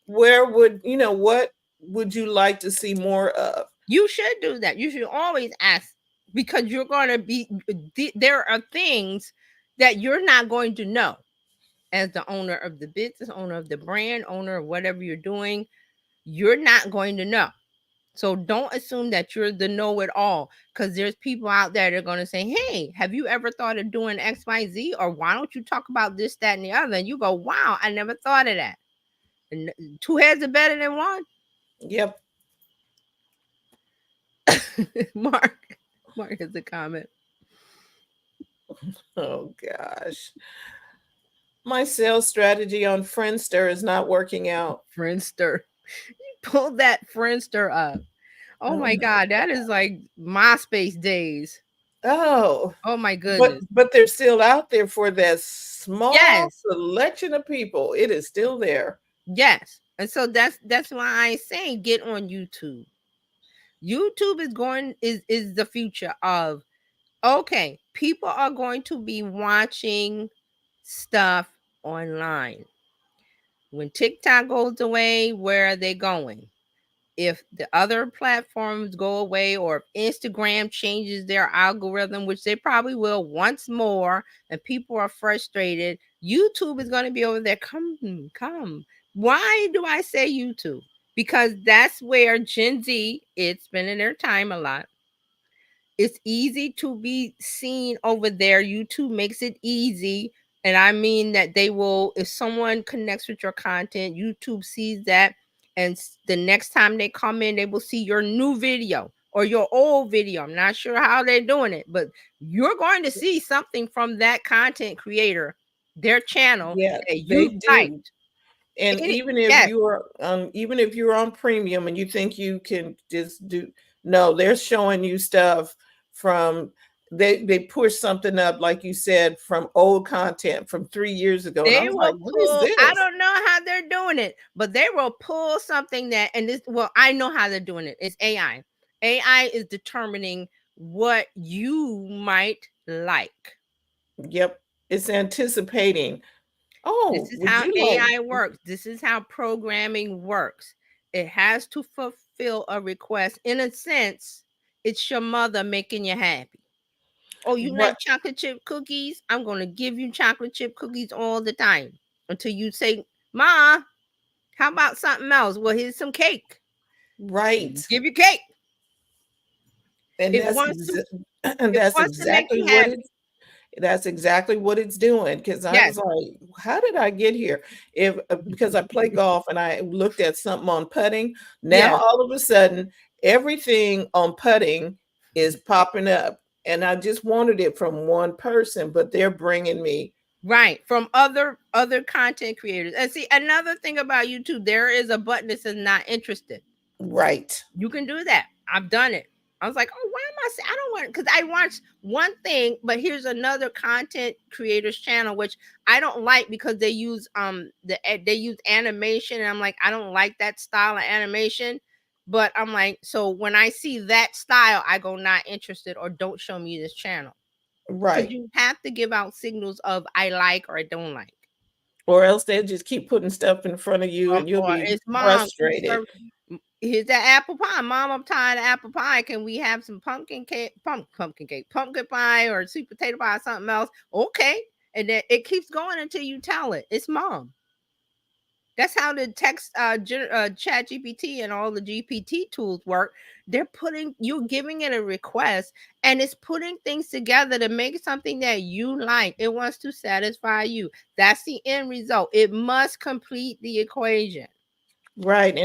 where would you know what would you like to see more of? You should do that. You should always ask because you're going to be, there are things that you're not going to know as the owner of the business, owner of the brand, owner of whatever you're doing. You're not going to know. So don't assume that you're the know it all because there's people out there that are going to say, hey, have you ever thought of doing XYZ? Or why don't you talk about this, that, and the other? And you go, wow, I never thought of that. And two heads are better than one. Yep. Mark, Mark has a comment. Oh gosh. My sales strategy on Friendster is not working out. Friendster. Pull that Friendster up. Oh Oh my my God, that is god. like MySpace days. Oh, Oh my but goodness. they're still out there for that small Yes. selection of people. It is still there. Yes. And so that's why I say get on YouTube. YouTube is the future of, okay, people are going to be watching stuff online. When TikTok goes away, where are they going? If the other platforms go away, or if Instagram changes their algorithm, which they probably will once more, and people are frustrated, YouTube is going to be over there. Come. Why do I say YouTube? Because that's where Gen Z is spending their time a lot. It's easy to be seen over there. YouTube makes it easy. And I mean that they will, if someone connects with your content, YouTube sees that. And the next time they come in, they will see your new video or your old video. I'm not sure how they're doing it, but you're going to see something from that content creator, their channel Yeah, that they you do. liked. And Yes, even if you're on premium and you think you can just do, no, they're showing you stuff from, they push something up, like you said, from old content from 3 years ago. And I they was like, will what is pull. I this? don't know how they're doing it, but they will pull something that, and this, well, I know how they're doing it. It's AI. AI is determining what you might like. Yep. It's anticipating. This Oh, is would how you like? AI works. This is how programming works. It has to fulfill a request. In a sense, it's your mother making you happy. Oh, you Right. like chocolate chip cookies? I'm going to give you chocolate chip cookies all the time until you say, Ma, how about something else? Well, here's some cake. Right. Give you cake. And It wants to and it that's wants to make exactly you what happy. it's that's exactly what it's doing. Because I Yes. was like, how did I get here? If Because I play golf and I looked at something on putting. Now Yes. all of a sudden, everything on putting is popping up, and I just wanted it from one person, but they're bringing me Right. From other content creators. And see, another thing about YouTube, there is a button that says not interested. right, You can do that. I've done it. I was like, oh, why am I saying I don't want, because I watched one thing, but here's another content creators channel, which I don't like because they use animation, and I'm like, I don't like that style of animation. But I'm like, so when I see that style, I go not interested, or don't show me this channel. Because right. you have to give out signals of I like or I don't like. Or else they'll just keep putting stuff in front of you, and you'll Or be it's mom. frustrated. Here's that apple pie. Mom, I'm tired of apple pie. Can we have some pumpkin pie, or sweet potato pie, or something else? Okay. And then it keeps going until you tell it. It's mom. That's how the text chat GPT and all the GPT tools work. You're giving it a request, and it's putting things together to make something that you like. It wants to satisfy you. That's the end result. It must complete the equation. Right.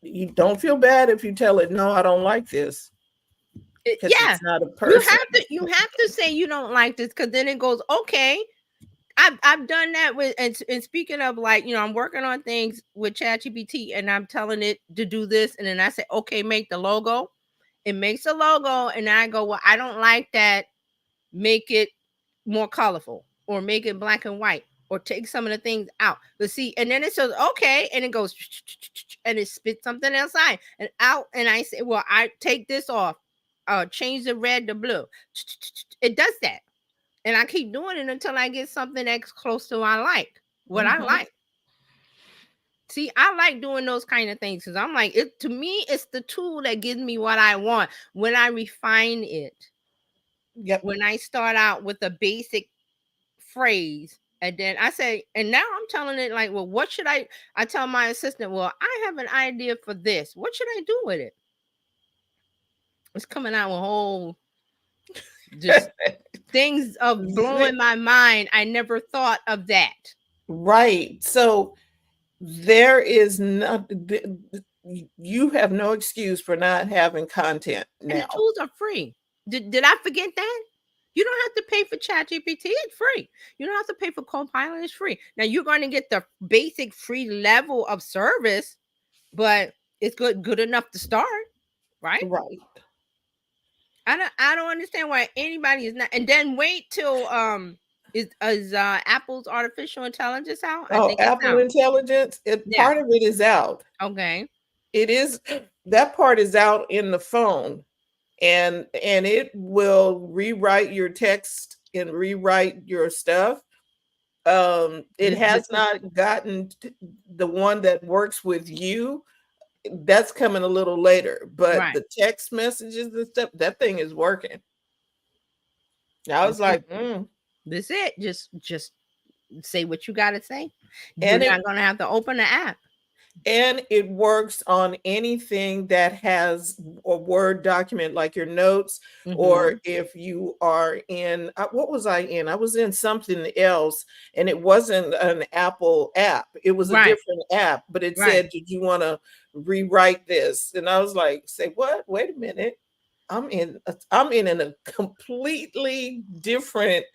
You don't feel bad if you tell it, no, I don't like this, because Yeah, it's not a person. you have to say you don't like this, because then it goes, okay. I've done that with, and speaking of, like, I'm working on things with ChatGPT, and I'm telling it to do this, and then I say, okay, make the logo. It makes a logo, and I go, well, I don't like that. Make it more colorful, or make it black and white, or take some of the things out. But see, and then it says okay, and it goes and it spits something else out, and I say, well, I take this off, change the red to blue. It does that, and I keep doing it until I get something that's close to what I Mhm. like. See, I like doing those kind of things because I'm like, it to me, it's the tool that gives me what I want. When I refine it, Yep. when I start out with a basic phrase, and then I say, and now I'm telling it, like, well, what should I tell my assistant, well, I have an idea for this. What should I do with it? It's coming out with whole just things of blowing my mind. I never thought of that. Right. So there is not, you have no excuse for not having content And the now. tools are free. Did I forget that? You don't have to pay for ChatGPT. It's free. You don't have to pay for Copilot. It's free. Now you're going to get the basic free level of service, but it's good enough to start, right? Right. I don't understand why anybody is not. And then wait till is Apple's artificial intelligence out? I Oh, think it's Apple out. Intelligence, Yeah. part of it is out. Okay. It is, that part is out in the phone, and it will rewrite your text and rewrite your stuff. It This has is not gotten the one that works with you. That's coming a little later, but right. the text messages and stuff, that thing is working. I This was is like, this it. Just say what you gotta say. You're and not it gonna have to open the app. and it works on anything that has a Word document, like your notes, or Mm-hmm. if you are in, what was I in? I was in something else, and it wasn't an Apple app. It was a Right. different app, but it Right. said, "Did you want to rewrite this?" And I was like, "Say what? Wait a minute. I'm in a completely different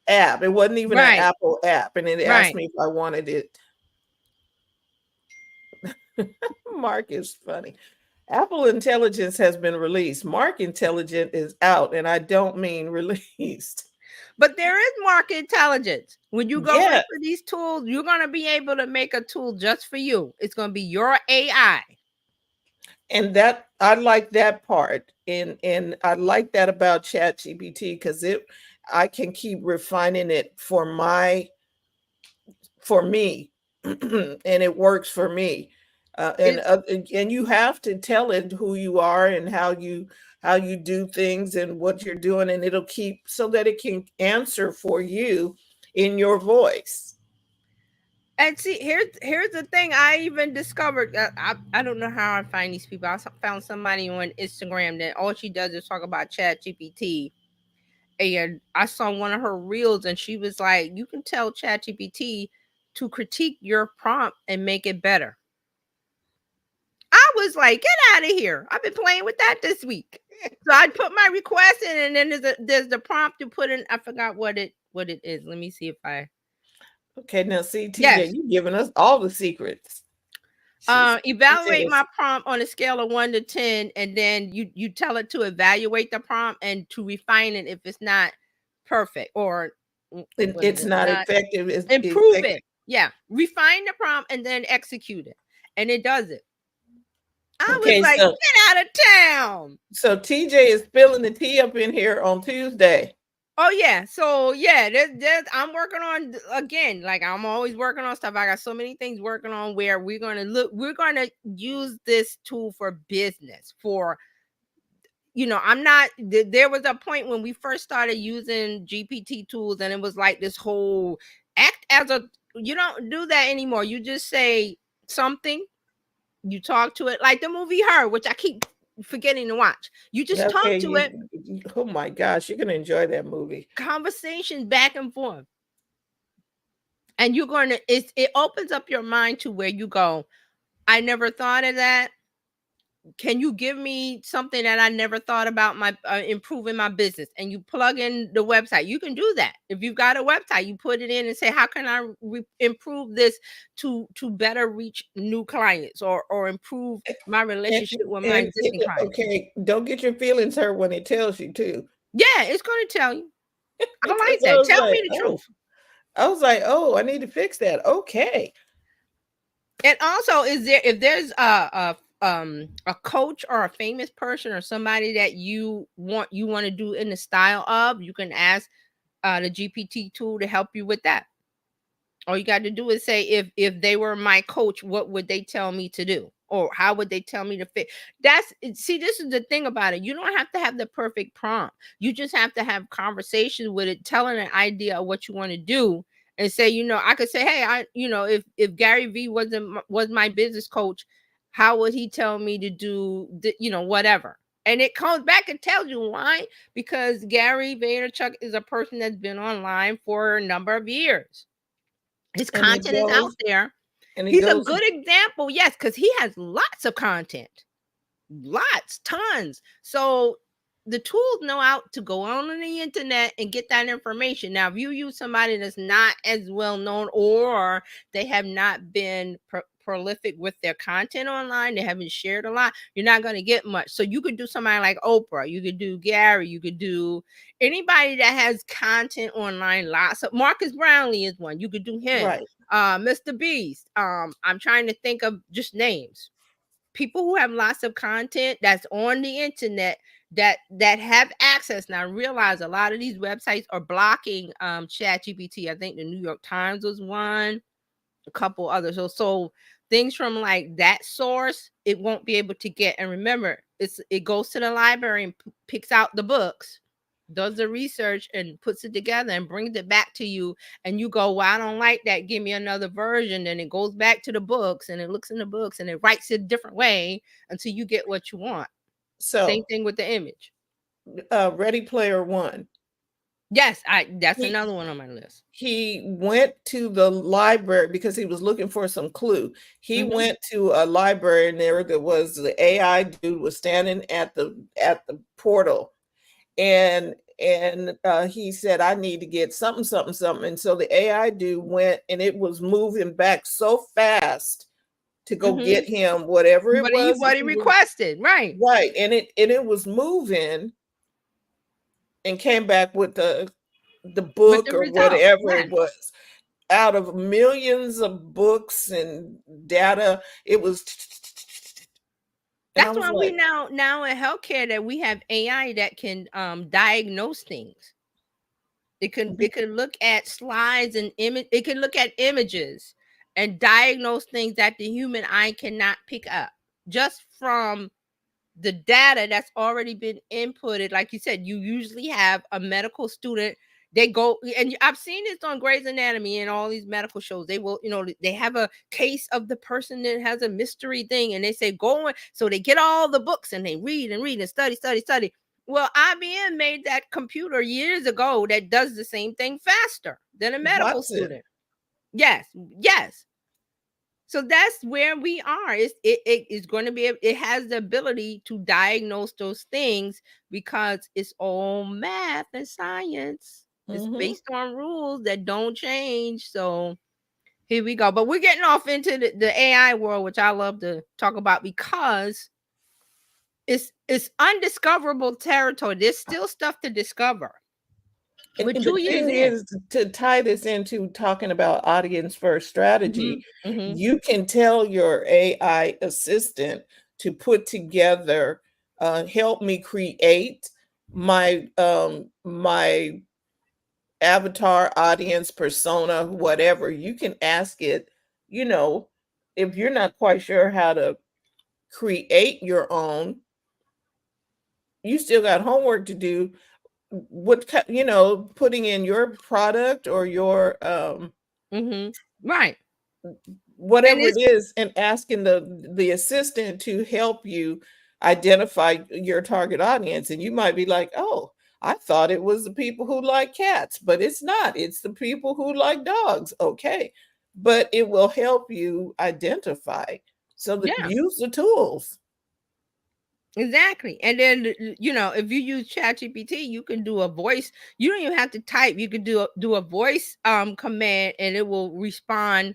app. It wasn't even an Right. Apple app, and it asked Right. me if I wanted it." Mark is funny. Apple Intelligence has been released. Mark Intelligent is out, and I don't mean released. But there is market intelligence. When you go Yeah, into these tools, you're gonna be able to make a tool just for you. It's gonna be your AI. and that I like that part, and I like that about ChatGPT because it I can keep refining it for me, and it works for me. It's And you have to tell it who you are and how you do things and what you're doing, and it'll keep so that it can answer for you in your voice. and see here's the thing. I even discovered I don't know how I find these people. Found somebody on Instagram that all she does is talk about Chat GPT. And I saw one of her reels, and she was like, "You can tell Chat GPT to critique your prompt and make it better." I was like, "Get out of here!" I've been playing with that this week. So I put my request in, and then there's the prompt to put in. I forgot what it is. Let me see if I Okay, now see, TJ, yes. you giving us all the secrets. She's TJ Evaluate is my prompt on a scale of 1 to 10, and then you tell it to evaluate the prompt and to refine it if it's not perfect, or what is it's it? not Not effective. It's improve effective. it. Yeah, refine the prompt and then execute it, and it does it. I was Okay, like, so get out of town. TJ is spilling the tea up in here on Tuesday. Oh yeah, so yeah, I'm working on again. Like I'm always working on stuff. I got so many things working on where we're gonna use this tool for business. For I'm not. There was a point when we first started using GPT tools, and it was like this whole act as a. You don't do that anymore. You just say something. You talk to it like the movie Her, which I keep forgetting to watch. You just talk Okay, to it, oh my gosh, you're gonna enjoy that movie. conversation back and forth. And you're going to it opens up your mind to where you go, I never thought of that. Can you give me something that I never thought about my improving my business? And you plug in the website. You can do that. If you've got a website, you put it in and say, how can I improve this to better reach new clients, or improve my And, relationship with my existing clients? okay, don't get your feelings hurt when it tells you to. Yeah, it's going to tell you. I Because like that. Tell me the truth. I need to fix that. Okay. And also, is there if there's a coach or a famous person or somebody that you want to do in the style of, you can ask the GPT tool to help you with that. All you got to do is say, if they were my coach, what would they tell me to do, or how would they tell me to fit? See, this is the thing about it. You don't have to have the perfect prompt. You just have to have conversations with it, telling an idea of what you want to do, and say, I could say, hey, if Gary V was my business coach, how would he tell me to do whatever? And it comes back and tells you why. Because Gary Vaynerchuk is a person that's been online for a number of years. His And it content is out goes there. and it He's a goes good example, yes, because he has lots of content, lots, tons. So the tools know out to go on the internet and get that information. Now, if you use somebody that's not as well known, or they have not been prolific with their content online, they haven't shared a lot, you're not going to get much. So you could do somebody like Oprah, you could do Gary, you could do anybody that has content online. Lots of Marcus Brownlee is one. You could do him. Right. Mr. Beast. I'm trying to think of just names. People who have lots of content that's on the internet that have access. Now realize a lot of these websites are blocking chat GPT. I think the New York Times was one, a couple others. So things from like that source it won't be able to get. And remember, it goes to the library and picks out the books, does the research and puts it together and brings it back to you, and you go, well, I don't like that, give me another version. Then it goes back to the books and it looks in the books and it writes it a different way until you get what you want. Same So, thing with the image. Ready Player One. Yes, that's He another one on my list. he went to the library because he was looking for some clue. He Mm-hmm. went to a library and there was the AI dude was standing at the portal, and he said, I need to get something, something, something. And so the AI dude went and it was moving back so fast to go Mm-hmm. get him whatever it was What he he was. requested, right? Right. And it was moving and came back with the With book the or results, whatever yes. it was. Out of millions of books and data, it was. And I That's was why we like, now in healthcare that we have AI that can diagnose things. It can look at slides and image. It can look at images and diagnose things that the human eye cannot pick up just from the data that's already been inputted. Like you said, you usually have a medical student. They go, and I've seen this on Grey's Anatomy and all these medical shows. They will, they have a case of the person that has a mystery thing, and they say go on. So they get all the books and they read and read and study. Well, IBM made that computer years ago that does the same thing faster than a medical Watson. student. Yes, yes. So that's where we are. It is going to be. It has the ability to diagnose those things because it's all math and science. It's Mm-hmm. based on rules that don't change. So here we go. But we're getting off into the AI world, which I love to talk about because it's undiscoverable territory. There's still stuff to discover. We're And the 2 years thing in. is, to tie this into talking about audience first strategy, Mm-hmm, mm-hmm, you can tell your AI assistant to put together, help me create my avatar, audience, persona, whatever. You can ask it, you know, if you're not quite sure how to create your own, you still got homework to do. Putting in your product or your mm-hmm. Right. And whatever it it's is, and asking the assistant to help you identify your target audience. And you might be like, oh, I thought it was the people who like cats, but it's not. It's the people who like dogs. Okay. But it will help you identify. So that yeah. use the tools. Exactly. And then if you use ChatGPT, you can do a voice. You don't even have to type. You can do a voice command and it will respond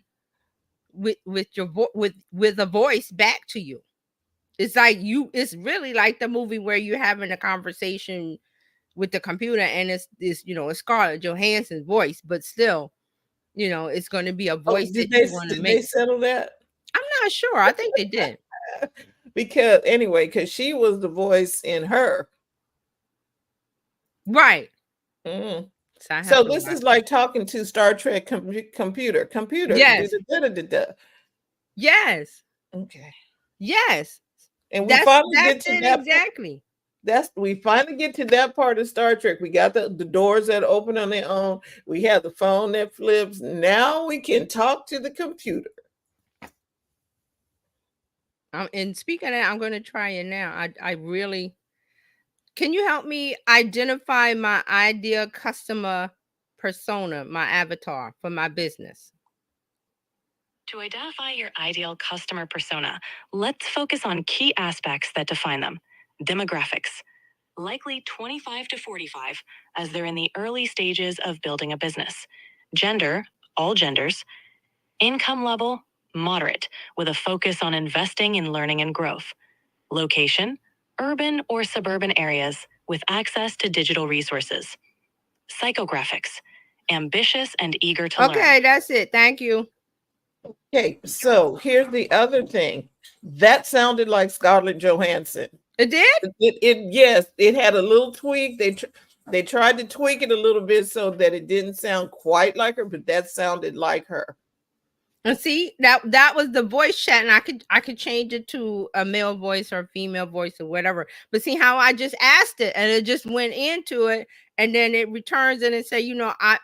with your with a voice back to you. It's really like the movie where you're having a conversation with the computer and it's Scarlett Johansson's voice, but still, it's going to be a Oh, voice that you want to did they make. settle that? I'm not sure. I think they did. Because she was the voice in her. Right. Mm. So I have So to this is watch it. like talking to Star Trek computer. Yes. Yes. Okay. Yes. And we That's finally that's get to it that. exactly. We finally get to that part of Star Trek. We got the doors that open on their own. We have the phone that flips. Now we can talk to the computer. And speaking of that, I'm going to try it now. I really can you help me identify my ideal customer persona, my avatar for my business? To identify your ideal customer persona, let's focus on key aspects that define them. Demographics, likely 25 to 45, as they're in the early stages of building a business. Gender, all genders. Income level, Moderate, with a focus on investing in learning and growth. Location, urban or suburban areas with access to digital resources. Psychographics, ambitious and eager to learn. Okay, that's it. Thank you. Okay, so here's the other thing. That sounded like Scarlett Johansson. It did? Yes, it had a little tweak. They tried to tweak it a little bit so that it didn't sound quite like her, but that sounded like her. And see, that was the voice chat, and I could change it to a male voice or a female voice or whatever. But see how I just asked it and it just went into it, and then it returns and it say, I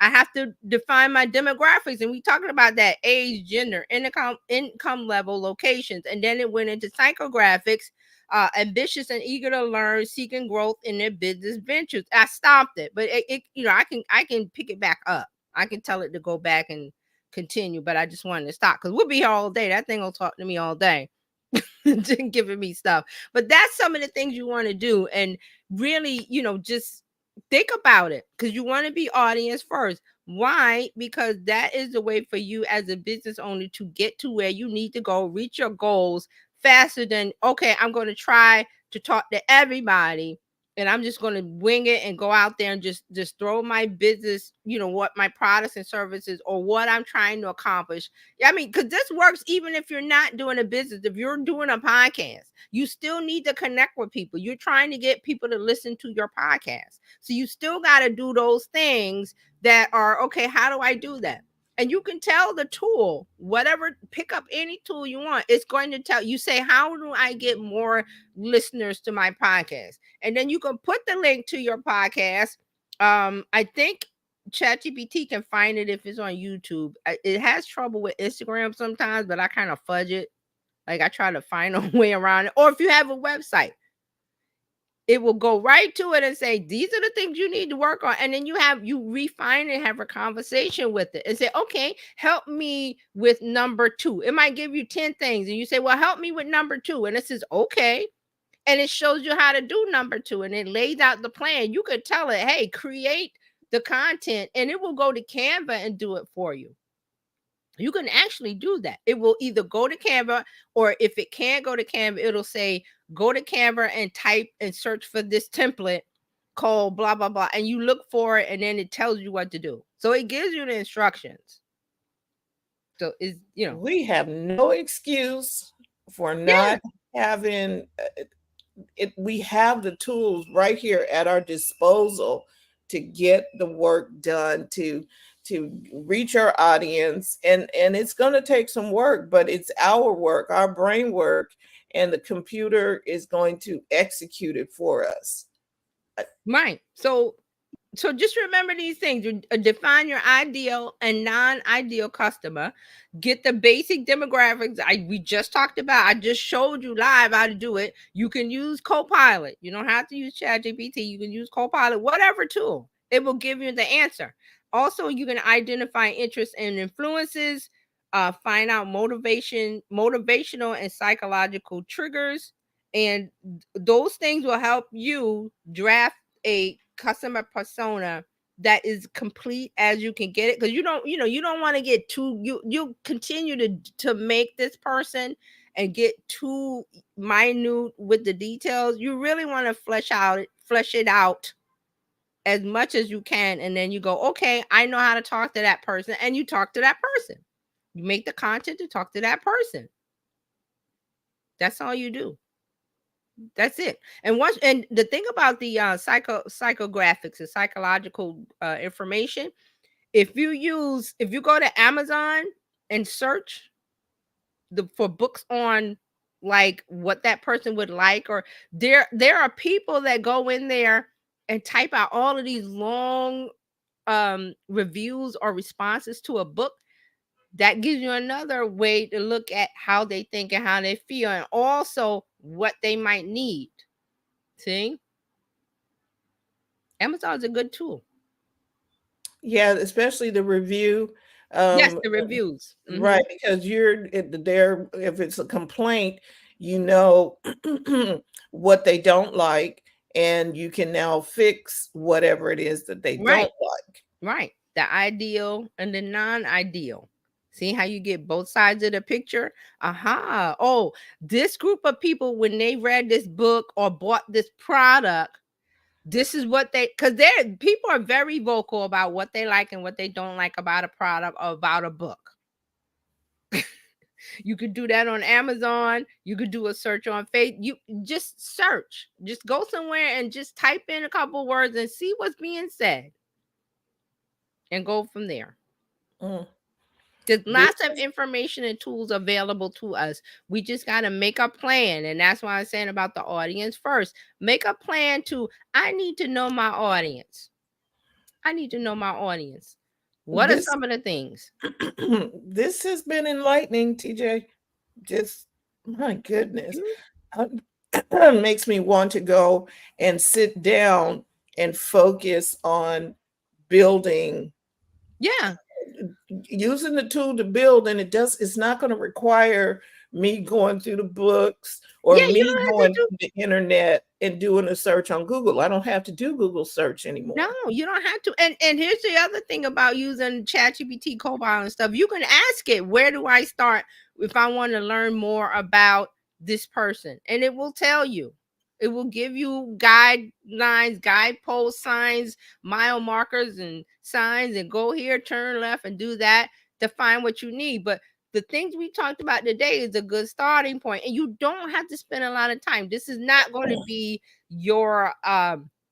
have to define my demographics, and we talking about that: age, gender, income level, locations, and then it went into psychographics. Ambitious and eager to learn, seeking growth in their business ventures. I stopped it, but I can pick it back up. I can tell it to go back and continue, but I just wanted to stop because we'll be here all day. That thing will talk to me all day, giving me stuff. But that's some of the things you want to do, and really, just think about it because you want to be audience first. Why? Because that is the way for you as a business owner to get to where you need to go, reach your goals faster than, okay, I'm going to try to talk to everybody and I'm just going to wing it and go out there and just throw my business, what my products and services or what I'm trying to accomplish. I mean, because this works even if you're not doing a business. If you're doing a podcast, you still need to connect with people. You're trying to get people to listen to your podcast. So you still got to do those things that are, okay, how do I do that? And you can tell the tool, whatever, pick up any tool you want. It's going to tell you, say, how do I get more listeners to my podcast? And then you can put the link to your podcast. I think ChatGPT can find it if it's on YouTube. It has trouble with Instagram sometimes, but I kind of fudge it. Like I try to find a way around it. Or if you have a website, it will go right to it and say, these are the things you need to work on. And then you refine it, have a conversation with it and say, okay, help me with number 2. It might give you 10 things. And you say, well, help me with number 2. And it says, okay. And it shows you how to do number 2. And it lays out the plan. You could tell it, hey, create the content, and it will go to Canva and do it for you. You can actually do that. It will either go to Canva, or if it can't go to Canva, it'll say, go to Canva and type and search for this template called blah, blah, blah. And you look for it, and then it tells you what to do. So it gives you the instructions. So we have no excuse for not having it. We have the tools right here at our disposal to get the work done, to reach our audience, and it's going to take some work, but it's our work, our brain work, and the computer is going to execute it for us. Right. So just remember these things. You define your ideal and non-ideal customer. Get the basic demographics we just talked about. I just showed you live how to do it. You can use Copilot. You don't have to use ChatGPT. You can use Copilot, whatever tool. It will give you the answer. Also, you can identify interests and influences, find out motivational and psychological triggers, and those things will help you draft a customer persona that is complete as you can get it, because you don't want to get too, you continue to make this person and get too minute with the details. You really want to flesh it out as much as you can, and then you go, okay, I know how to talk to that person, and you talk to that person. You make the content to talk to that person. That's all you do. That's it. And the thing about the psychographics and psychological information, if you go to Amazon and search for books on like what that person would like, or there are people that go in there and type out all of these long reviews or responses to a book. That gives you another way to look at how they think and how they feel, and also what they might need. See, Amazon's a good tool. Yeah, especially the review. Yes, the reviews. Right, because you're there. If it's a complaint, you know what they don't like, and you can now fix whatever it is that they don't like. Right. The ideal and the non-ideal. See how you get both sides of the picture? Aha. Oh, this group of people, when they read this book or bought this product, this is what they, because they're people are very vocal about what they like and what they don't like about a product or about a book. You could do that on Amazon. You could do a search on Facebook. You just search. Just go somewhere and just type in a couple words and see what's being said and go from there. Mm. There's This lots of information and tools available to us. We just got to make a plan. And that's why I'm saying about the audience first. Make a plan to, I need to know my audience. I need to know my audience. What are this some of the things? this has been enlightening, TJ. Just my goodness. Makes me want to go and sit down and focus on building, Yeah. using the tool to build, and it's not going to require me going through the books or Yeah, you me don't have to going do. to the internet and doing a search on Google. I don't have to do Google search anymore. No, you don't have to. And here's the other thing about using ChatGPT, Copilot, and stuff. You can ask it, where do I start if I want to learn more about this person? And it will tell you. It will give you guidelines, guidepost signs, mile markers, and signs, and go here, turn left, and do that to find what you need. But the things we talked about today is a good starting point, and you don't have to spend a lot of time. This is not going to be your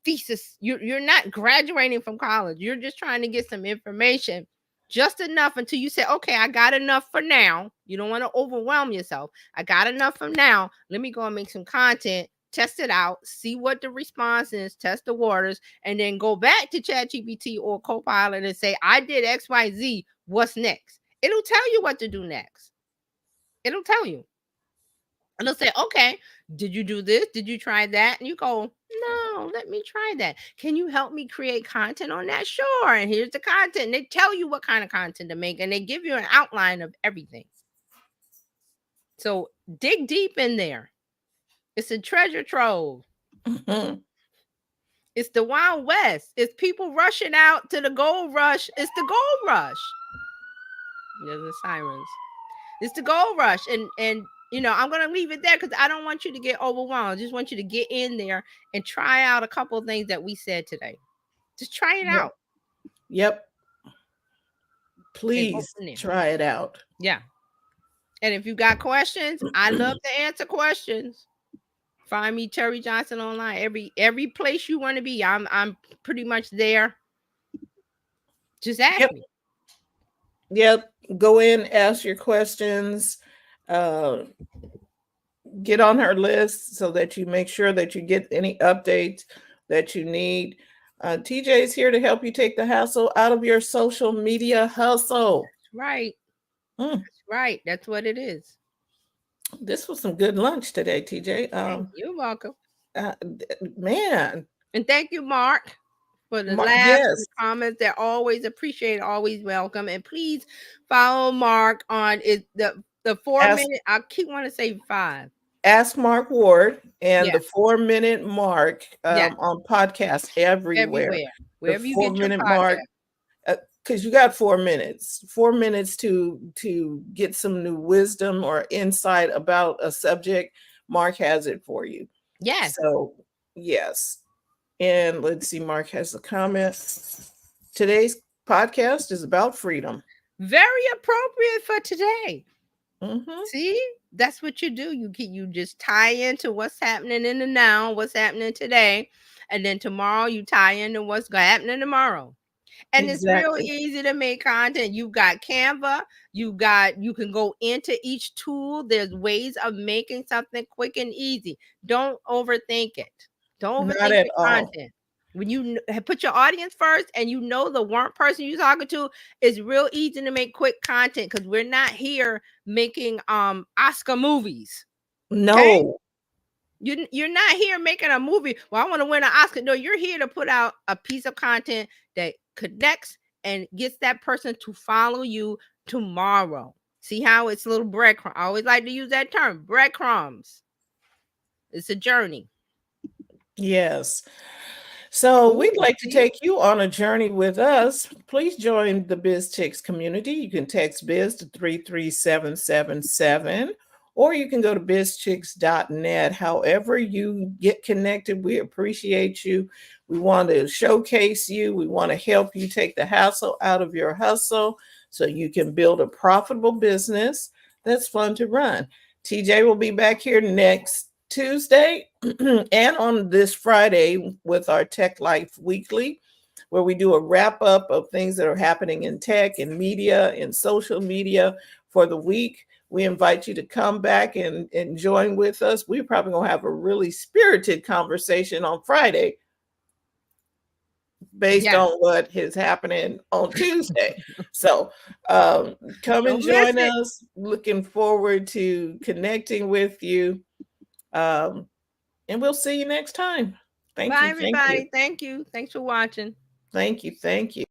thesis. You're not graduating from college. You're just trying to get some information, just enough until you say, okay, I got enough for now. You don't want to overwhelm yourself. I got enough for now. Let me go and make some content, test it out, see what the response is, test the waters, and then go back to ChatGPT or Copilot and say, I did XYZ. What's next? It'll tell you what to do next. It'll tell you. And they'll say, okay, did you do this? Did you try that? And you go, no, let me try that. Can you help me create content on that? Sure. And here's the content. And they tell you what kind of content to make, and they give you an outline of everything. So dig deep in there. It's a treasure trove. Mhm. It's the Wild West. It's people rushing out to the gold rush. It's the gold rush. There's the sirens. It's the gold rush. And I'm gonna leave it there because I don't want you to get overwhelmed. I just want you to get in there and try out a couple of things that we said today. Just try it Yep. out. Yep. And go Please from there. try it out. Yeah. And if you got questions, I love to answer questions. Find me Terry Johnson online. Every place you want to be, I'm pretty much there. Just ask Yep. me. Yep. Go in, ask your questions, uh, get on her list so that you make sure that you get any updates that you need. TJ is here to help you take the hassle out of your social media hustle. Right. Mm, That's right. That's what it is. this was some good lunch today, TJ. You're welcome. Man, And thank you, Mark, for the laughs and yes. the comments. They're always appreciated, always welcome. And please follow Mark on the 4 minute. I keep wanting to say 5. Ask Mark Ward and Yeah, the 4 minute mark yeah, on podcasts everywhere. everywhere. The Wherever you four get your minute podcast. mark, because you got 4 minutes, 4 minutes to get some new wisdom or insight about a subject. Mark has it for you. Yes. So yes, and let's see. Mark has a comment. Today's podcast is about freedom. Very appropriate for today. Mhm. See, that's what you do. You just tie into what's happening in the now, what's happening today, and then tomorrow you tie into what's happening tomorrow. And it's real Exactly. easy to make content. You've got Canva, you can go into each tool. There's ways of making something quick and easy. Don't overthink it. Don't Not overthink at your all. content. When you put your audience first and you know the one person you're talking to, it's real easy to make quick content because we're not here making Oscar movies. Okay? No. You're not here making a movie. Well, I want to win an Oscar. No, you're here to put out a piece of content that connects and gets that person to follow you tomorrow. See how it's little breadcrumbs. I always like to use that term, breadcrumbs. It's a journey. Yes. So Ooh, we'd like to see? take you on a journey with us. Please join the BizChicks community. You can text Biz to 33777, or you can go to bizchicks.net. However you get connected, we appreciate you. We want to showcase you. We want to help you take the hassle out of your hustle so you can build a profitable business that's fun to run. TJ will be back here next Tuesday and on this Friday with our Tech Life Weekly, where we do a wrap up of things that are happening in tech and media and social media for the week. We invite you to come back and join with us. We're probably going to have a really spirited conversation on Friday based Yes. on what is happening on Tuesday. So come and Don't miss join it. us. Looking forward to connecting with you. Um, and we'll see you next time. Thank Bye, you. Thank you. everybody. Thank you. Thanks for watching. Thank you. Thank you.